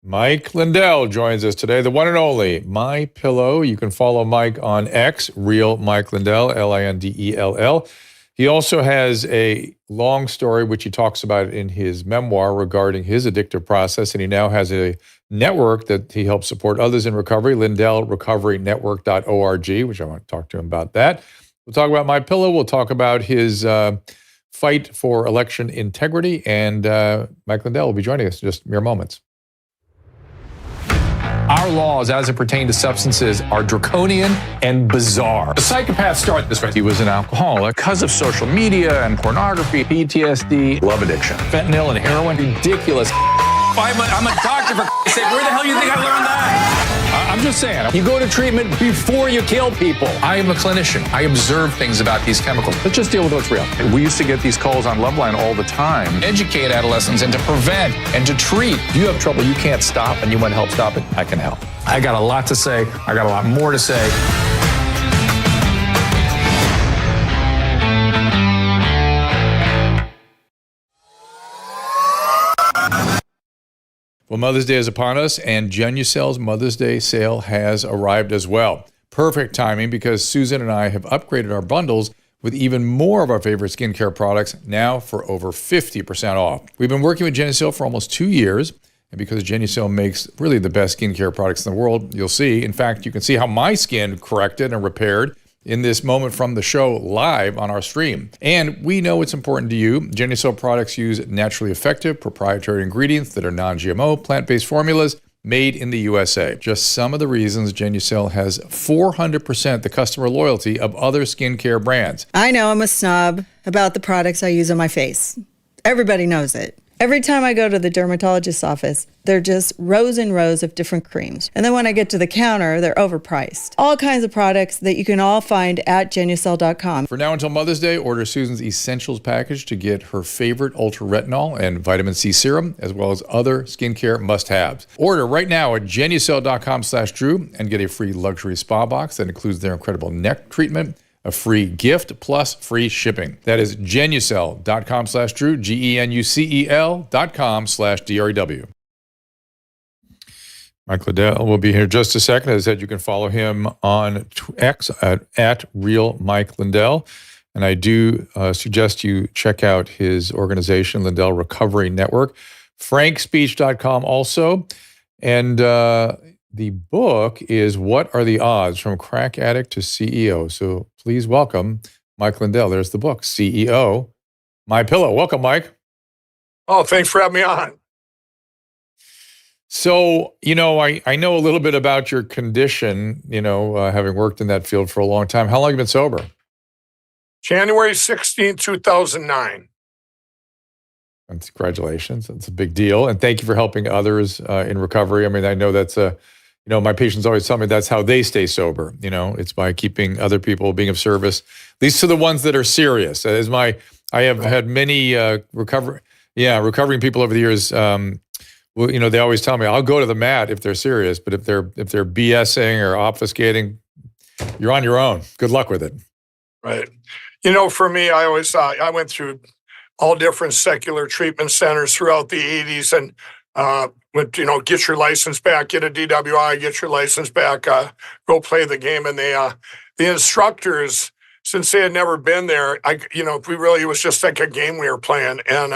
Mike Lindell joins us today, the one and only MyPillow. You can follow Mike on X, Real Mike Lindell, Lindell. He also has a long story, which he talks about in his memoir regarding his addictive process, and he now has a network that he helps support others in recovery, LindellRecoveryNetwork.org, which I want to talk to him about that. We'll talk about MyPillow. We'll talk about his fight for election integrity, and Mike Lindell will be joining us in just mere moments. Our laws as it pertains to substances are draconian and bizarre. The psychopaths start this way. He was an alcoholic because of social media and pornography, PTSD, love addiction, fentanyl and heroin. Ridiculous. I'm a doctor, for sake. Where the hell do you think I learned that? I'm just saying, you go to treatment before you kill people. I am a clinician. I observe things about these chemicals. Let's just deal with what's real. We used to get these calls on Loveline all the time. Educate adolescents and to prevent and to treat. If you have trouble you can't stop and you want help stop it, I can help. I got a lot to say. I got a lot more to say. Well, Mother's Day is upon us, and Genucel's Mother's Day sale has arrived as well. Perfect timing because Susan and I have upgraded our bundles with even more of our favorite skincare products now for over 50% off. We've been working with Genucel for almost 2 years, and because Genucel makes really the best skincare products in the world, you'll see. In fact, you can see how my skin corrected and repaired in this moment from the show live on our stream. And we know it's important to you. Genucel products use naturally effective proprietary ingredients that are non-GMO, plant-based formulas made in the USA. Just some of the reasons Genucel has 400% the customer loyalty of other skincare brands. I know I'm a snob about the products I use on my face. Everybody knows it. Every time I go to the dermatologist's office, they're just rows and rows of different creams. And then when I get to the counter, they're overpriced. All kinds of products that you can all find at Genucel.com. For now until Mother's Day, order Susan's Essentials package to get her favorite Ultra Retinol and Vitamin C serum, as well as other skincare must-haves. Order right now at Genucel.com/Drew and get a free luxury spa box that includes their incredible neck treatment, a free gift, plus free shipping. That is Genucel.com/Drew, GENUCEL.com/DREW. Mike Lindell will be here just a second. As I said, you can follow him on X at Real Mike Lindell. And I do suggest you check out his organization, Lindell Recovery Network. FrankSpeech.com also. And the book is What Are the Odds? From Crack Addict to CEO. So please welcome Mike Lindell. There's the book, CEO, MyPillow. Welcome, Mike. Oh, thanks for having me on. So, I know a little bit about your condition, having worked in that field for a long time. How long have you been sober? January 16, 2009. And congratulations. That's a big deal. And thank you for helping others in recovery. I mean, I know that's my patients always tell me that's how they stay sober. It's by keeping other people being of service, at least to the ones that are serious. I have had many recovering people over the years. They always tell me, I'll go to the mat if they're serious, but if they're BSing or obfuscating, you're on your own. Good luck with it. Right. For me, I always thought I went through all different secular treatment centers throughout the 80s and went, get your license back, get a DWI, get your license back, go play the game. And the instructors, since they had never been there, it was just like a game we were playing. And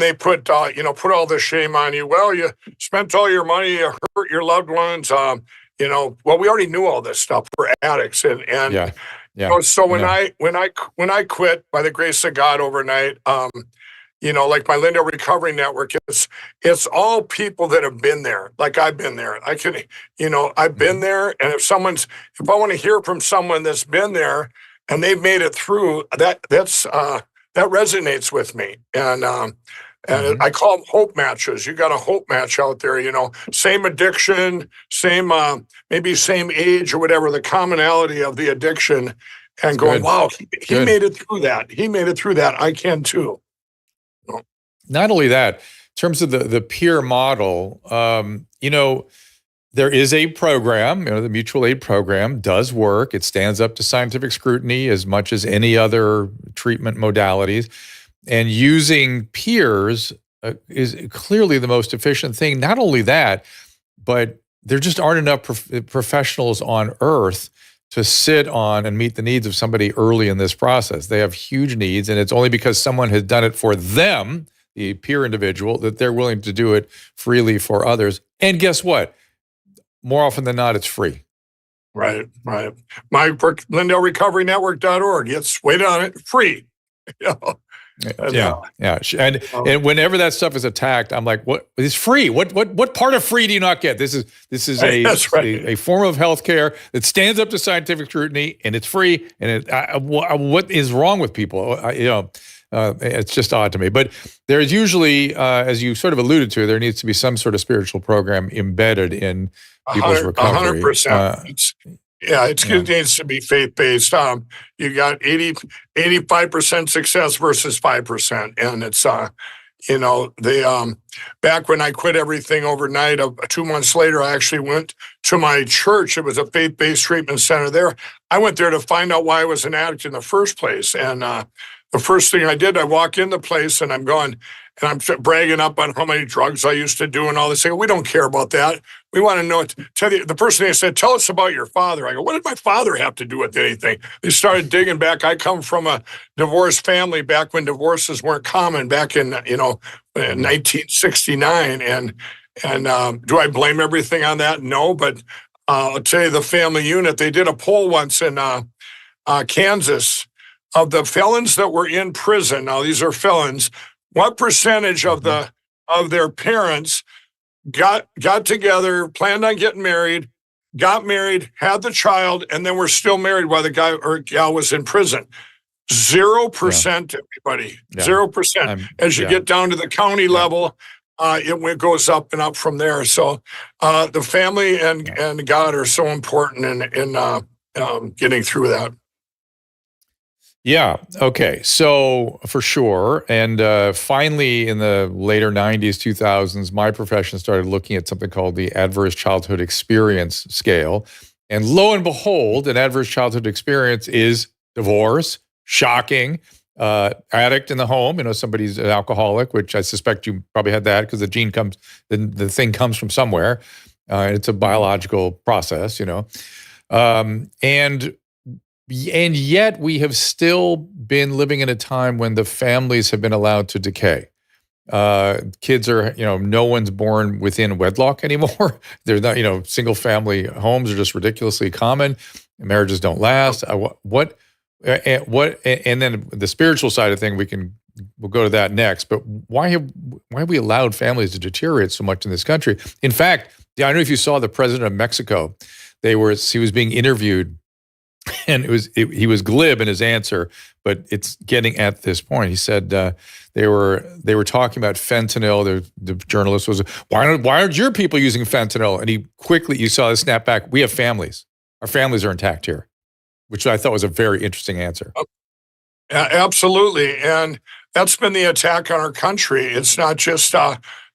they put all the shame on you. Well, you spent all your money, you hurt your loved ones. Well, we already knew all this stuff. We're addicts. So when I quit by the grace of God overnight, like my Lindell Recovery Network, it's all people that have been there. Like I've been there. I've been there. And if I want to hear from someone that's been there and they've made it through, that resonates with me. And I call them hope matches. You got a hope match out there, same addiction, maybe same age or whatever, the commonality of the addiction, and going, wow, he made it through that. He made it through that. I can too. Not only that, in terms of the peer model, there is a program, the mutual aid program does work. It stands up to scientific scrutiny as much as any other treatment modalities. And using peers is clearly the most efficient thing. Not only that, but there just aren't enough professionals on earth to sit on and meet the needs of somebody early in this process. They have huge needs, and it's only because someone has done it for them, the peer individual, that they're willing to do it freely for others. And guess what? More often than not, it's free. Right. LindellRecoveryNetwork.org. It's wait on it, free. Yeah. And whenever that stuff is attacked, I'm like, what is free? What part of free do you not get? This is a form of healthcare that stands up to scientific scrutiny, and it's free. And what is wrong with people? It's just odd to me. But there's usually, as you sort of alluded to, there needs to be some sort of spiritual program embedded in people's recovery. 100%. It needs to be faith-based. You got 85% success versus 5%. And it's, back when I quit everything overnight, 2 months later, I actually went to my church. It was a faith-based treatment center there. I went there to find out why I was an addict in the first place. And the first thing I did, I walk in the place and I'm going, and I'm bragging up on how many drugs I used to do and all this. They go, we don't care about that. We want to know it. The first thing they said, tell us about your father. I go, what did my father have to do with anything? They started digging back. I come from a divorced family back when divorces weren't common back in, 1969. And do I blame everything on that? No, but I'll tell you the family unit, they did a poll once in Kansas of the felons that were in prison. Now, these are felons. What percentage of their parents got together, planned on getting married, got married, had the child, and then were still married while the guy or gal was in prison? 0%, everybody. 0%. As you get down to the county level, it goes up and up from there. So the family and God are so important in getting through that. Yeah. Okay. So for sure. And finally, in the later 90s, 2000s, my profession started looking at something called the Adverse Childhood Experience Scale. And lo and behold, an adverse childhood experience is divorce, shocking, addict in the home. Somebody's an alcoholic, which I suspect you probably had that because the thing comes from somewhere. It's a biological process, And yet we have still been living in a time when the families have been allowed to decay. Kids are, no one's born within wedlock anymore. They're not, single family homes are just ridiculously common. Marriages don't last. And then the spiritual side of thing, we'll go to that next. But why have we allowed families to deteriorate so much in this country? In fact, I don't know if you saw the president of Mexico. He was being interviewed. And he was glib in his answer, but it's getting at this point. He said they were talking about fentanyl. The journalist was, why aren't your people using fentanyl? And you saw the snap back. We have families. Our families are intact here, which I thought was a very interesting answer. Absolutely, and that's been the attack on our country. It's not just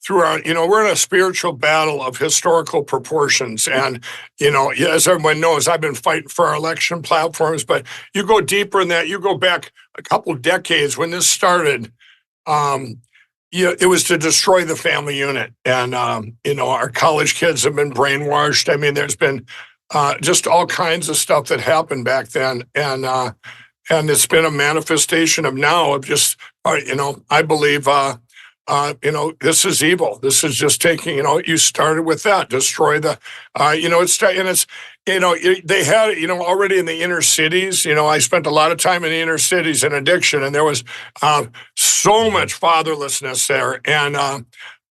through our, we're in a spiritual battle of historical proportions. And, as everyone knows, I've been fighting for our election platforms, but you go deeper in that, you go back a couple decades when this started, it was to destroy the family unit. And, our college kids have been brainwashed. I mean, there's been just all kinds of stuff that happened back then. And it's been a manifestation of now of just, I believe, this is evil. This is just taking, you started with that, destroy the, they had, already in the inner cities, I spent a lot of time in the inner cities in addiction, and there was so much fatherlessness there. And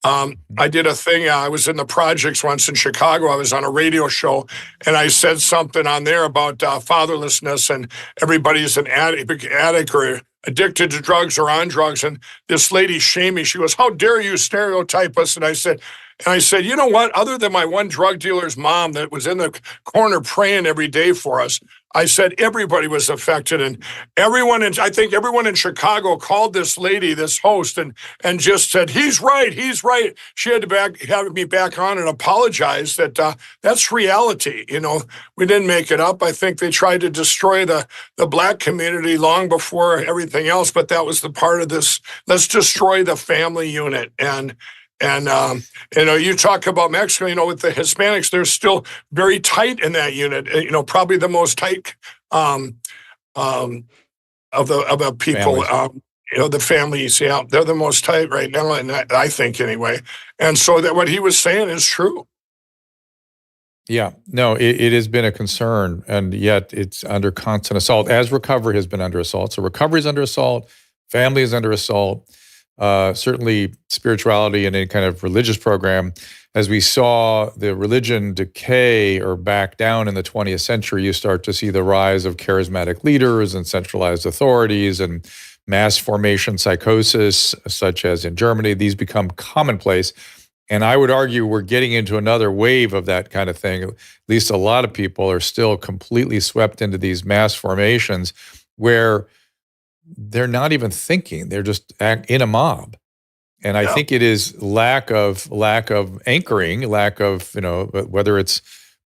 I did a thing, I was in the projects once in Chicago. I was on a radio show, and I said something on there about fatherlessness, and everybody's an addict or addicted to drugs or on drugs. And this lady shamed me. She goes, how dare you stereotype us? And I said, you know what? Other than my one drug dealer's mom that was in the corner praying every day for us, I said everybody was affected, and I think everyone in Chicago called this lady, this host, and just said, he's right, he's right. She had to have me back on and apologize that that's reality. We didn't make it up. I think they tried to destroy the Black community long before everything else, but that was the part of this, let's destroy the family unit. And you talk about Mexico, with the Hispanics, they're still very tight in that unit, probably the most tight of the people, the families, they're the most tight right now, and I think anyway. And so that what he was saying is true. Yeah, no, it has been a concern, and yet it's under constant assault, as recovery has been under assault. So recovery is under assault, family is under assault. Certainly spirituality and any kind of religious program, as we saw the religion decay or back down in the 20th century, you start to see the rise of charismatic leaders and centralized authorities and mass formation psychosis, such as in Germany. These become commonplace. And I would argue we're getting into another wave of that kind of thing. At least a lot of people are still completely swept into these mass formations where they're not even thinking; they're just in a mob, and I think it is lack of anchoring, lack of whether it's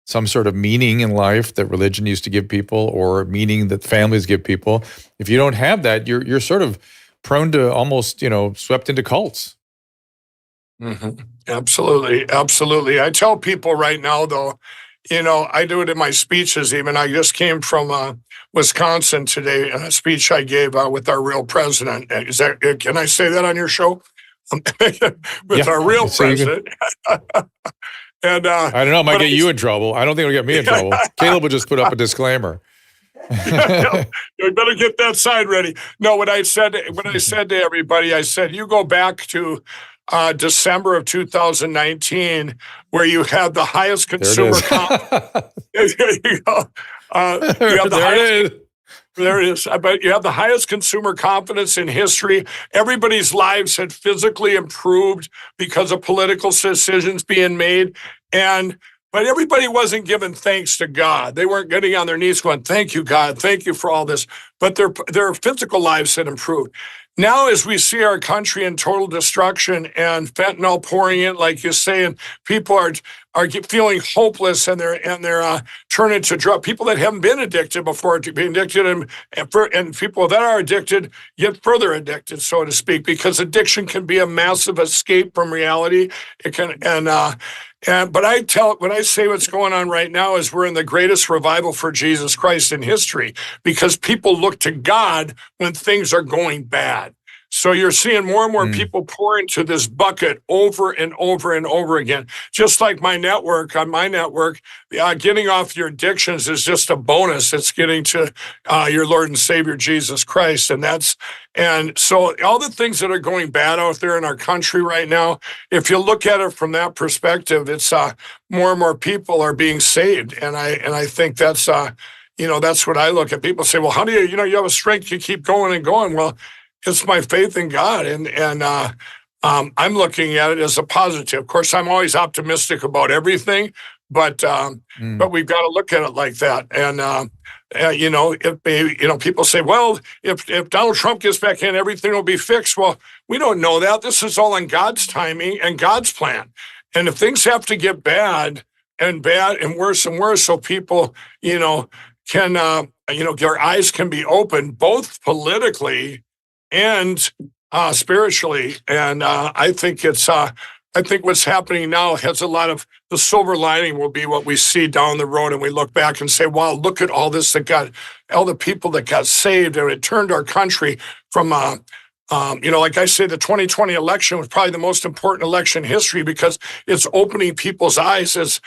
some sort of meaning in life that religion used to give people, or meaning that families give people. If you don't have that, you're sort of prone to almost swept into cults. Mm-hmm. Absolutely, absolutely. I tell people right now, though, I do it in my speeches. Even I just came from Wisconsin today, in a speech I gave with our real president. Can I say that on your show? With our real president. And I don't know. It might get you in trouble. I don't think it'll get me in trouble. Caleb will just put up a disclaimer. You better get that sign ready. No, what I said to everybody, I said, you go back to December of 2019, where you had the highest consumer confidence. There you go. There it is. But you have the highest consumer confidence in history. Everybody's lives had physically improved because of political decisions being made. But everybody wasn't giving thanks to God. They weren't getting on their knees going, thank you, God. Thank you for all this. But their physical lives had improved. Now, as we see our country in total destruction and fentanyl pouring in, like you say, and people are feeling hopeless, and they're turning to drug. People that haven't been addicted before to be addicted, and people that are addicted get further addicted, so to speak, because addiction can be a massive escape from reality. It can, but when I say what's going on right now is we're in the greatest revival for Jesus Christ in history, because people look to God when things are going bad. So you're seeing more and more people pour into this bucket over and over and over again. Just like on my network, getting off your addictions is just a bonus. It's getting to your Lord and Savior, Jesus Christ. And so all the things that are going bad out there in our country right now, if you look at it from that perspective, it's more and more people are being saved. And I think that's, that's what I look at. People say, well, how do you have a strength to keep going and going? Well, it's my faith in God, and I'm looking at it as a positive. Of course, I'm always optimistic about everything, but we've got to look at it like that. And if people say, well, if Donald Trump gets back in, everything will be fixed. Well, we don't know that. This is all in God's timing and God's plan. And if things have to get bad and worse and worse, so people, can, their eyes can be opened, both politically and spiritually. And I think what's happening now has a lot of the silver lining will be what we see down the road. And we look back and say, wow, look at all this all the people that got saved, and it turned our country from, like I say, the 2020 election was probably the most important election in history, because it's opening people's eyes as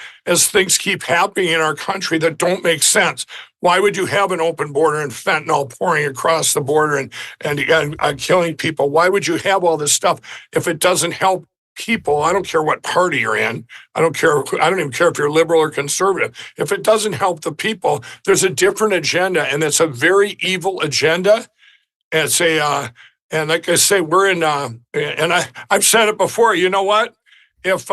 things keep happening in our country that don't make sense. Why would you have an open border and fentanyl pouring across the border and killing people? Why would you have all this stuff if it doesn't help people? I don't care what party you're in. I don't even care if you're liberal or conservative. If it doesn't help the people, there's a different agenda, and it's a very evil agenda. And it's and like I say, we're in, and I've said it before. You know what? If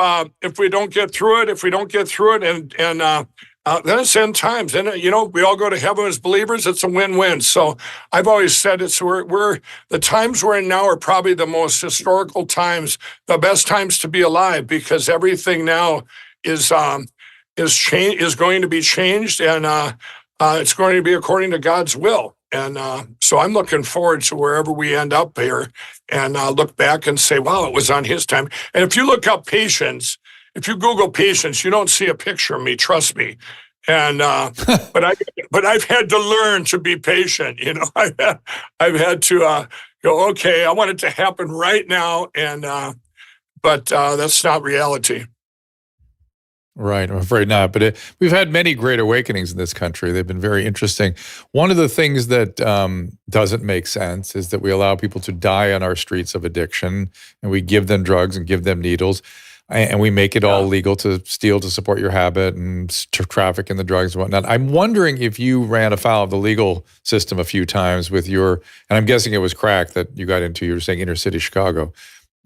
we don't get through it, and then it's end times. And, we all go to heaven as believers. It's a win-win. So I've always said we're the times we're in now are probably the most historical times, the best times to be alive, because everything now is going to be changed, and it's going to be according to God's will. And so I'm looking forward to wherever we end up here, and look back and say, wow, it was on his time. And if you look up patience, if you Google patience, you don't see a picture of me, trust me. And but I've had to learn to be patient. I've had to go, okay, I want it to happen right now, and but that's not reality. Right. I'm afraid not. But we've had many great awakenings in this country. They've been very interesting. One of the things that doesn't make sense is that we allow people to die on our streets of addiction, and we give them drugs and give them needles, and we make it all legal to steal to support your habit and to traffic in the drugs and whatnot. I'm wondering if you ran afoul of the legal system a few times with and I'm guessing it was crack that you got into. You were saying inner city Chicago.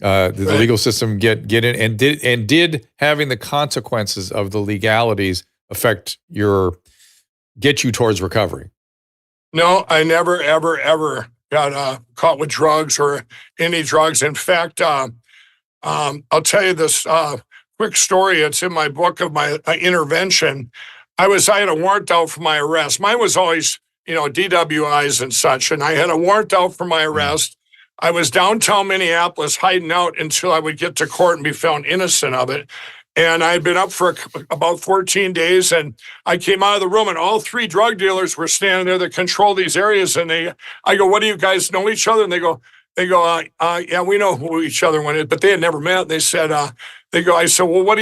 Did the legal system get in, and did having the consequences of the legalities get you towards recovery? No, I never, ever, ever got caught with drugs or any drugs. In fact, I'll tell you this quick story. It's in my book of my Intervention. I had a warrant out for my arrest. Mine was always, DWIs and such, and I had a warrant out for my arrest. I was downtown Minneapolis hiding out until I would get to court and be found innocent of it. And I had been up for about 14 days, and I came out of the room, and all three drug dealers were standing there that control these areas. And I go, what do you guys know each other? And they go, yeah, we know who each other wanted, but they had never met. They said, I said, well, what are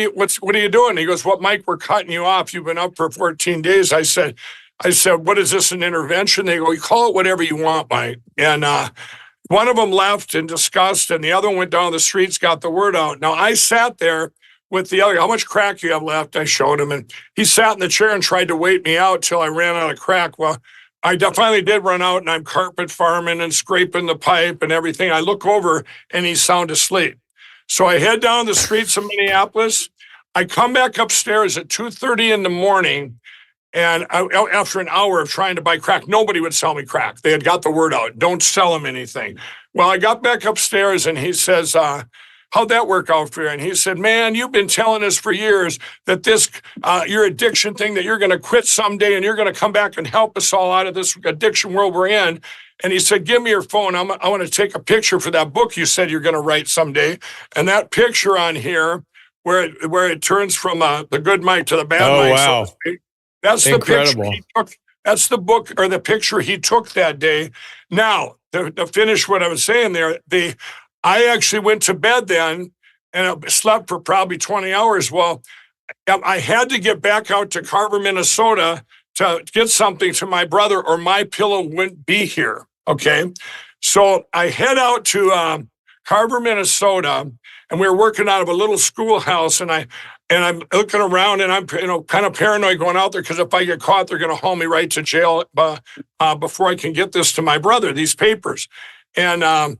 you doing? And he goes, what, Mike, we're cutting you off. You've been up for 14 days. I said, what is this, an intervention? They go, you call it whatever you want, Mike. And one of them left in disgust, and the other one went down the streets, got the word out. Now, I sat there with the other, how much crack you have left? I showed him, and he sat in the chair and tried to wait me out till I ran out of crack. Well, I finally did run out, and I'm carpet farming and scraping the pipe and everything. I look over, and he's sound asleep. So I head down the streets of Minneapolis. I come back upstairs at 2:30 in the morning, and after an hour of trying to buy crack, nobody would sell me crack. They had got the word out. Don't sell them anything. Well, I got back upstairs, and he says, how'd that work out for you? And he said, man, you've been telling us for years that this, your addiction thing, that you're going to quit someday and you're going to come back and help us all out of this addiction world we're in. And he said, give me your phone. I want to take a picture for that book you said you're going to write someday. And that picture on here, where it turns from the good Mike to the bad Mike. Wow. So that's incredible. The picture he took. That's the book or the picture he took that day. Now, to finish what I was saying there, I actually went to bed then and I slept for probably 20 hours. Well, I had to get back out to Carver, Minnesota to get something to my brother, or MyPillow wouldn't be here. Okay. So I head out to Carver, Minnesota, and we were working out of a little schoolhouse, and I'm looking around, and I'm kind of paranoid going out there, because if I get caught, they're going to haul me right to jail before I can get this to my brother, these papers. And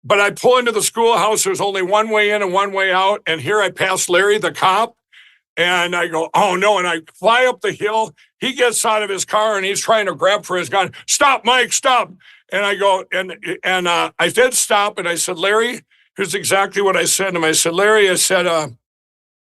but I pull into the schoolhouse. There's only one way in and one way out. And here I pass Larry, the cop, and I go, oh no. And I fly up the hill. He gets out of his car and he's trying to grab for his gun. Stop, Mike, stop. And I go, and I did stop. And I said, Larry, here's exactly what I said to him. I said, Larry, I said,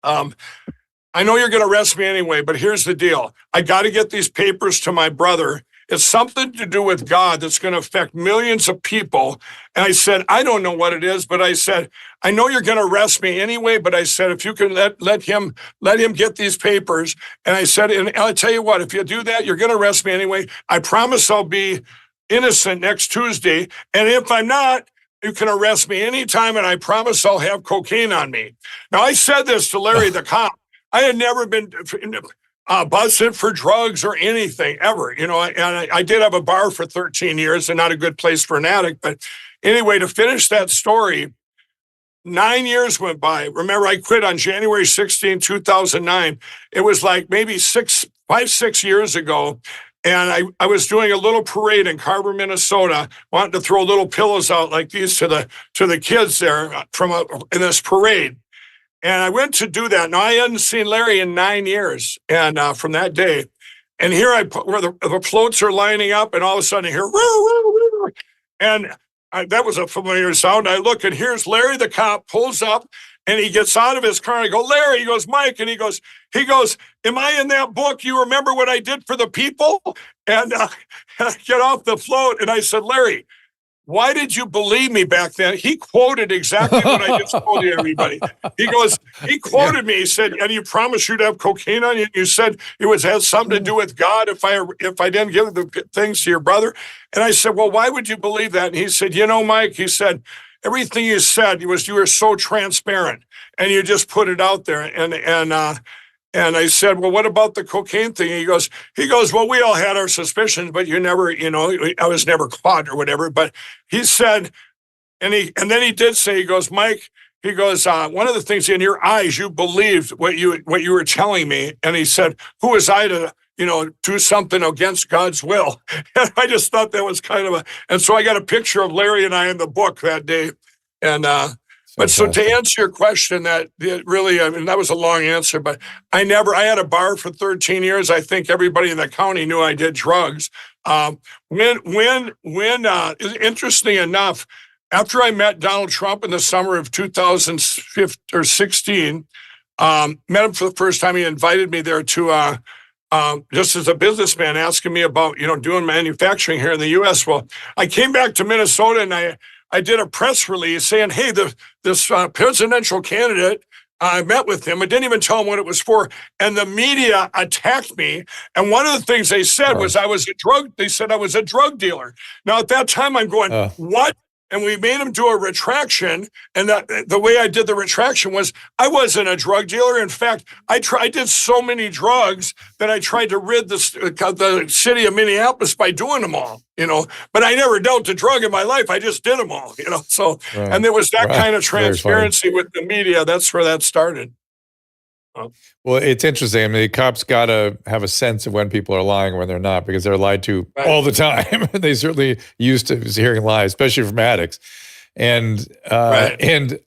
I know you're going to arrest me anyway, but here's the deal. I got to get these papers to my brother. It's something to do with God that's going to affect millions of people. And I said, I don't know what it is, but I said, I know you're going to arrest me anyway, but I said, if you can let him get these papers. And I said, and I'll tell you what, if you do that, you're going to arrest me anyway. I promise I'll be innocent next Tuesday. And if I'm not, you can arrest me anytime, and I promise I'll have cocaine on me. Now, I said this to Larry, the cop. I had never been busted for drugs or anything ever, and I did have a bar for 13 years, and not a good place for an addict. But anyway, to finish that story, 9 years went by. Remember, I quit on January 16, 2009. It was like maybe 6 years ago. And I was doing a little parade in Carver, Minnesota, wanting to throw little pillows out like these to the kids there in this parade. And I went to do that. Now, I hadn't seen Larry in 9 years, and from that day. And here I put where the floats are lining up, and all of a sudden I hear, woo, woo, woo. And that was a familiar sound. I look, and here's Larry the cop pulls up, and he gets out of his car. I go, Larry, he goes, Mike, and he goes, am I in that book? You remember what I did for the people? And I get off the float, and I said, Larry, why did you believe me back then? He quoted exactly what I just told you, everybody. He quoted me. He said, and you promised you'd have cocaine on you. You said it had something to do with God if I didn't give the things to your brother. And I said, well, why would you believe that? And he said, Mike, he said, everything you said you were so transparent, and you just put it out there. And I said, well, what about the cocaine thing? He goes, well, we all had our suspicions, but you never, I was never caught or whatever. But he said, and then he did say, he goes, Mike, he goes, one of the things in your eyes, you believed what you were telling me. And he said, who was I to, do something against God's will? And I just thought that was kind of and so I got a picture of Larry and I in the book that day. And, but so to answer your question, that really, that was a long answer, but I had a bar for 13 years. I think everybody in the county knew I did drugs. Interesting enough, after I met Donald Trump in the summer of 2016, met him for the first time. He invited me there to, just as a businessman, asking me about, doing manufacturing here in the U.S. Well, I came back to Minnesota, and I did a press release saying, hey, this presidential candidate, I met with him. I didn't even tell him what it was for. And the media attacked me. And one of the things they said was they said I was a drug dealer. Now, at that time, I'm going, what? And we made him do a retraction. And the way I did the retraction was I wasn't a drug dealer. In fact, I did so many drugs that I tried to rid the city of Minneapolis by doing them all, But I never dealt a drug in my life. I just did them all, So, and there was that kind of transparency with the media. That's where that started. Well, it's interesting. I mean, the cops got to have a sense of when people are lying or when they're not, because they're lied to all the time. They certainly used to hearing lies, especially from addicts. And and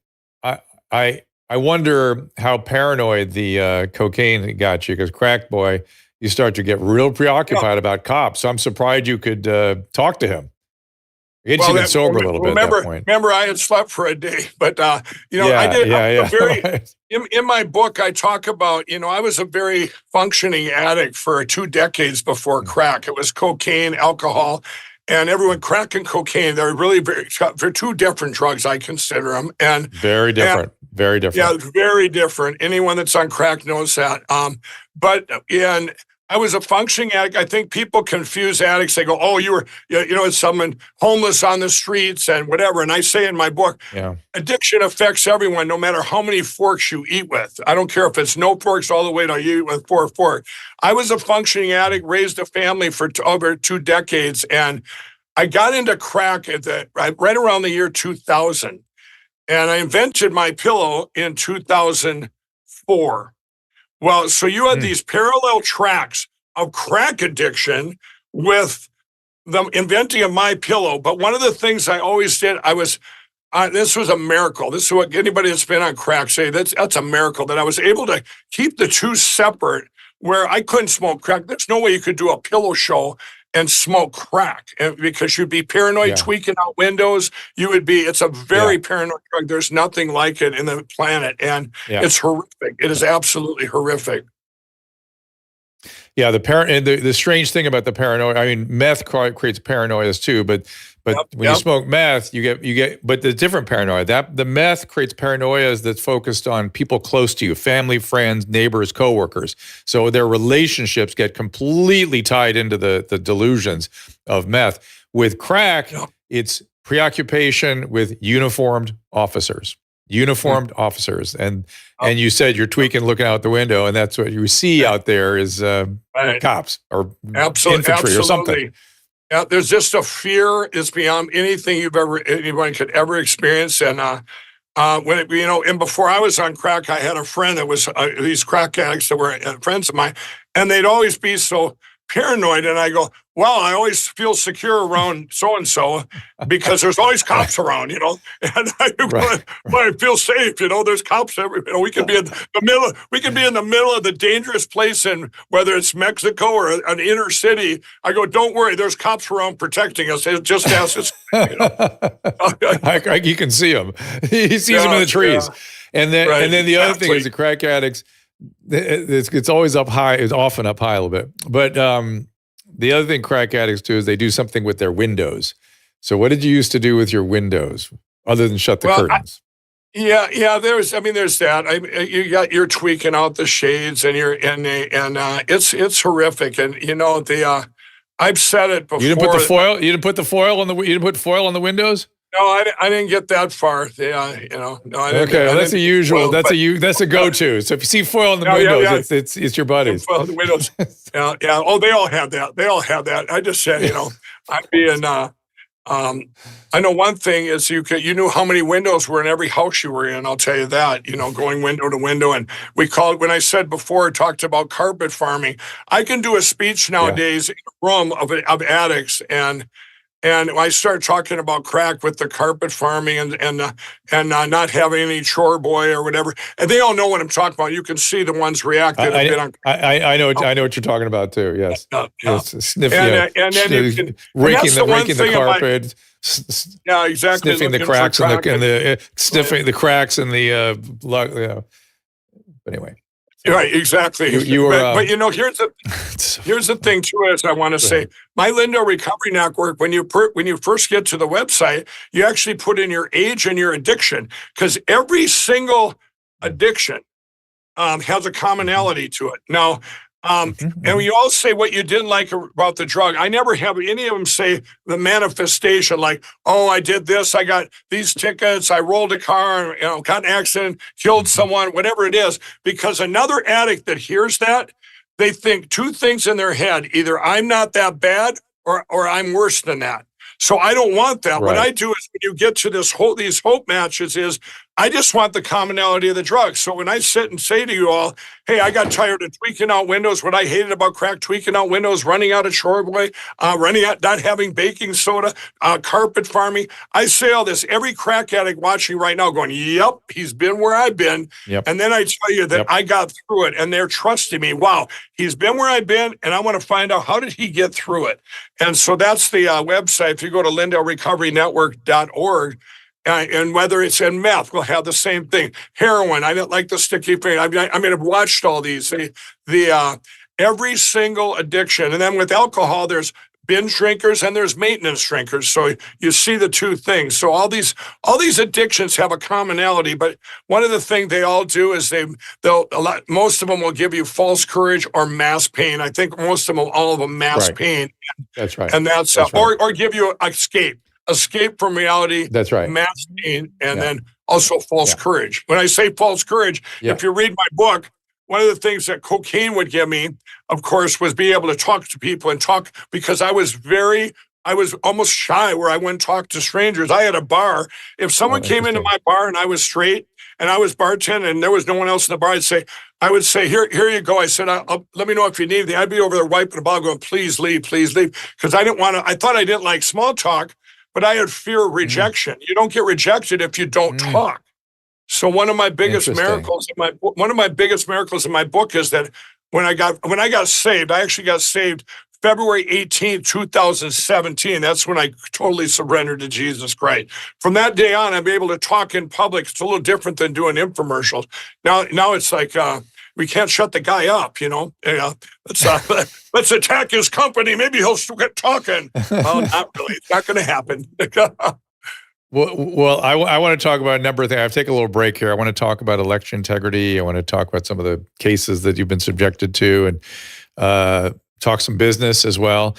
I wonder how paranoid the cocaine got you, because crack boy, you start to get real preoccupied about cops. So I'm surprised you could talk to him. It gets you even sober a little bit at that point. Remember, I had slept for a day, but I did. In my book, I talk about, I was a very functioning addict for 2 decades before crack. It was cocaine, alcohol, and everyone, crack and cocaine. They're really they're 2 different drugs. I consider them, and very different. Very different. Yeah, very different. Anyone that's on crack knows that. And I was a functioning addict. I think people confuse addicts. They go, oh, you were, it's someone homeless on the streets and whatever. And I say in my book, addiction affects everyone, no matter how many forks you eat with. I don't care if it's no forks all the way to you eat with 4 forks. I was a functioning addict, raised a family for over 2 decades. And I got into crack right around the year 2000. And I invented MyPillow in 2004. Well, so you had these parallel tracks of crack addiction with them inventing a MyPillow. But one of the things I always did, this was a miracle. This is what anybody that's been on crack say, that's a miracle, that I was able to keep the 2 separate, where I couldn't smoke crack. There's no way you could do a pillow show and smoke crack, because you'd be paranoid, tweaking out windows. It's a very paranoid drug. There's nothing like it in the planet. And it's horrific. It is absolutely horrific. Yeah, the strange thing about the paranoia, I mean, meth creates paranoias too, but when you smoke meth, you get, but the different paranoia, the meth creates paranoias that's focused on people close to you, family, friends, neighbors, coworkers. So their relationships get completely tied into the delusions of meth. With crack, it's preoccupation with uniformed officers. And you said you're tweaking, looking out the window, and that's what you see out there is cops or infantry or something. Yeah, there's just a fear. It's beyond anything anyone could ever experience. And and before I was on crack, I had a friend that was these crack addicts that were friends of mine, and they'd always be so paranoid. And I go, well, I always feel secure around so-and-so because there's always cops around, and I feel safe, there's cops everywhere. We could be in the middle of the dangerous place, and whether it's Mexico or an inner city, I go, don't worry, there's cops around protecting us. It just ask us. You can see them. He sees them in the trees. Yeah. And then the other thing is the crack addicts, it's always up high. It's often up high a little bit. But the other thing crack addicts do is they do something with their windows. So what did you used to do with your windows other than shut the curtains? There's that. You're tweaking out the shades and it's horrific. And I've said it before. You didn't put the foil. You didn't put the foil on the. You didn't put foil on the windows. No, I didn't get that far. No, I didn't. Okay, that's a usual. That's a go-to. So if you see foil on the windows, it's your buddies. Foil on the windows. Yeah. Oh, they all have that. I just said, I'm being. I know one thing is you knew how many windows were in every house you were in. I'll tell you that. Going window to window, and we called when I said before, talked about carpet farming. I can do a speech nowadays in a room of addicts and I start talking about crack with the carpet farming and not having any chore boy or whatever, and they all know what I'm talking about. You can see the ones reacted. I know what you're talking about too. Yes, yes, sniffing, and then raking the carpet. Exactly. Sniffing the cracks sniffing the cracks in the. But anyway. Right, exactly. But here's the thing too. Is I want to say, my Lindell Recovery Network. When you first get to the website, you actually put in your age and your addiction, because every single addiction has a commonality to it. Now, and you all say what you didn't like about the drug. I never have any of them say the manifestation, like, oh, I did this, I got these tickets, I rolled a car, got an accident, killed someone, whatever it is. Because another addict that hears that, they think two things in their head: either I'm not that bad or I'm worse than that. So I don't want that. Right. What I do is, when you get to these hope matches, is I just want the commonality of the drug. So when I sit and say to you all, hey, I got tired of tweaking out windows, what I hated about crack, tweaking out windows, running out of chore boy, not having baking soda, carpet farming. I say all this. Every crack addict watching right now going, yep, he's been where I've been. Yep. And then I tell you that I got through it, and they're trusting me. Wow, he's been where I've been, and I want to find out, how did he get through it? And so that's the website. If you go to LindellRecoveryNetwork.org, and whether it's in meth, we'll have the same thing. Heroin, I didn't like the sticky finger. I've watched all these. Every single addiction. And then with alcohol, there's binge drinkers and there's maintenance drinkers. So you see the two things. So all these addictions have a commonality, but one of the things they all do is most of them will give you false courage or mass pain. I think most of them, all of them, mass pain. That's right. And that's right. Or give you escape from reality. That's right. Mass pain, and then also false courage. When I say false courage, if you read my book, one of the things that cocaine would give me, of course, was be able to talk to people and talk, because I was almost shy where I wouldn't talk to strangers. I had a bar. If someone came into my bar and I was straight and I was bartending and there was no one else in the bar, I would say, here you go. I said, let me know if you need anything. I'd be over there wiping the bottle going, please leave, because I thought I didn't like small talk, but I had fear of rejection. You don't get rejected if you don't talk. So one of my biggest miracles in my book is that when I got saved, I actually got saved February 18, 2017. That's when I totally surrendered to Jesus Christ. From that day on, I'm able to talk in public. It's a little different than doing infomercials. Now it's like, we can't shut the guy up, let's attack his company. Maybe he'll still get talking. Well, not really. It's not going to happen. Well, I want to talk about a number of things. I've taken a little break here. I want to talk about election integrity. I want to talk about some of the cases that you've been subjected to, and talk some business as well.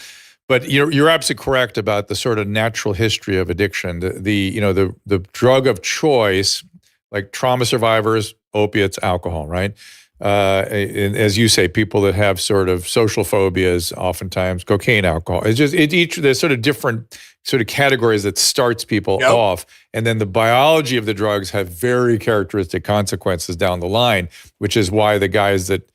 But you're absolutely correct about the sort of natural history of addiction. The drug of choice, like trauma survivors, opiates, alcohol, right? And as you say, people that have sort of social phobias, oftentimes cocaine, alcohol. There's sort of different sort of categories that starts people off. And then the biology of the drugs have very characteristic consequences down the line, which is why the guys that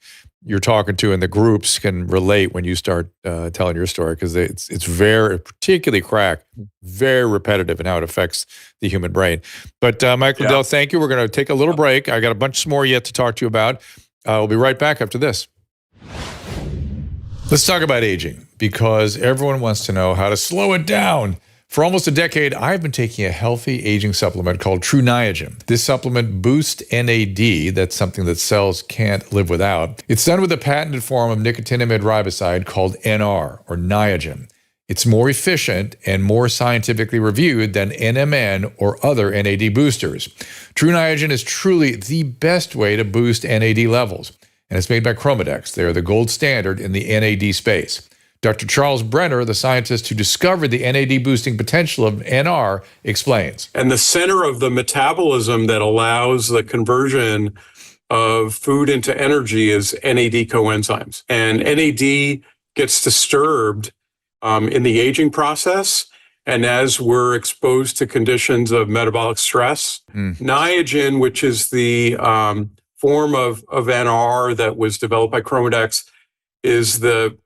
you're talking to in the groups can relate when you start telling your story, because it's very, particularly crack, very repetitive in how it affects the human brain. But Mike Lindell, thank you. We're going to take a little break. I got a bunch more yet to talk to you about. We'll be right back after this. Let's talk about aging, because everyone wants to know how to slow it down. For almost a decade, I've been taking a healthy aging supplement called True Niagen. This supplement boosts NAD. That's something that cells can't live without. It's done with a patented form of nicotinamide riboside called NR, or Niagen. It's more efficient and more scientifically reviewed than NMN or other NAD boosters. True Niagen is truly the best way to boost NAD levels, and it's made by Chromadex. They are the gold standard in the NAD space. Dr. Charles Brenner, the scientist who discovered the NAD boosting potential of NR, explains. And the center of the metabolism that allows the conversion of food into energy is NAD coenzymes. And NAD gets disturbed in the aging process. And as we're exposed to conditions of metabolic stress, Niagen, which is the form of NR that was developed by Chromadex, is the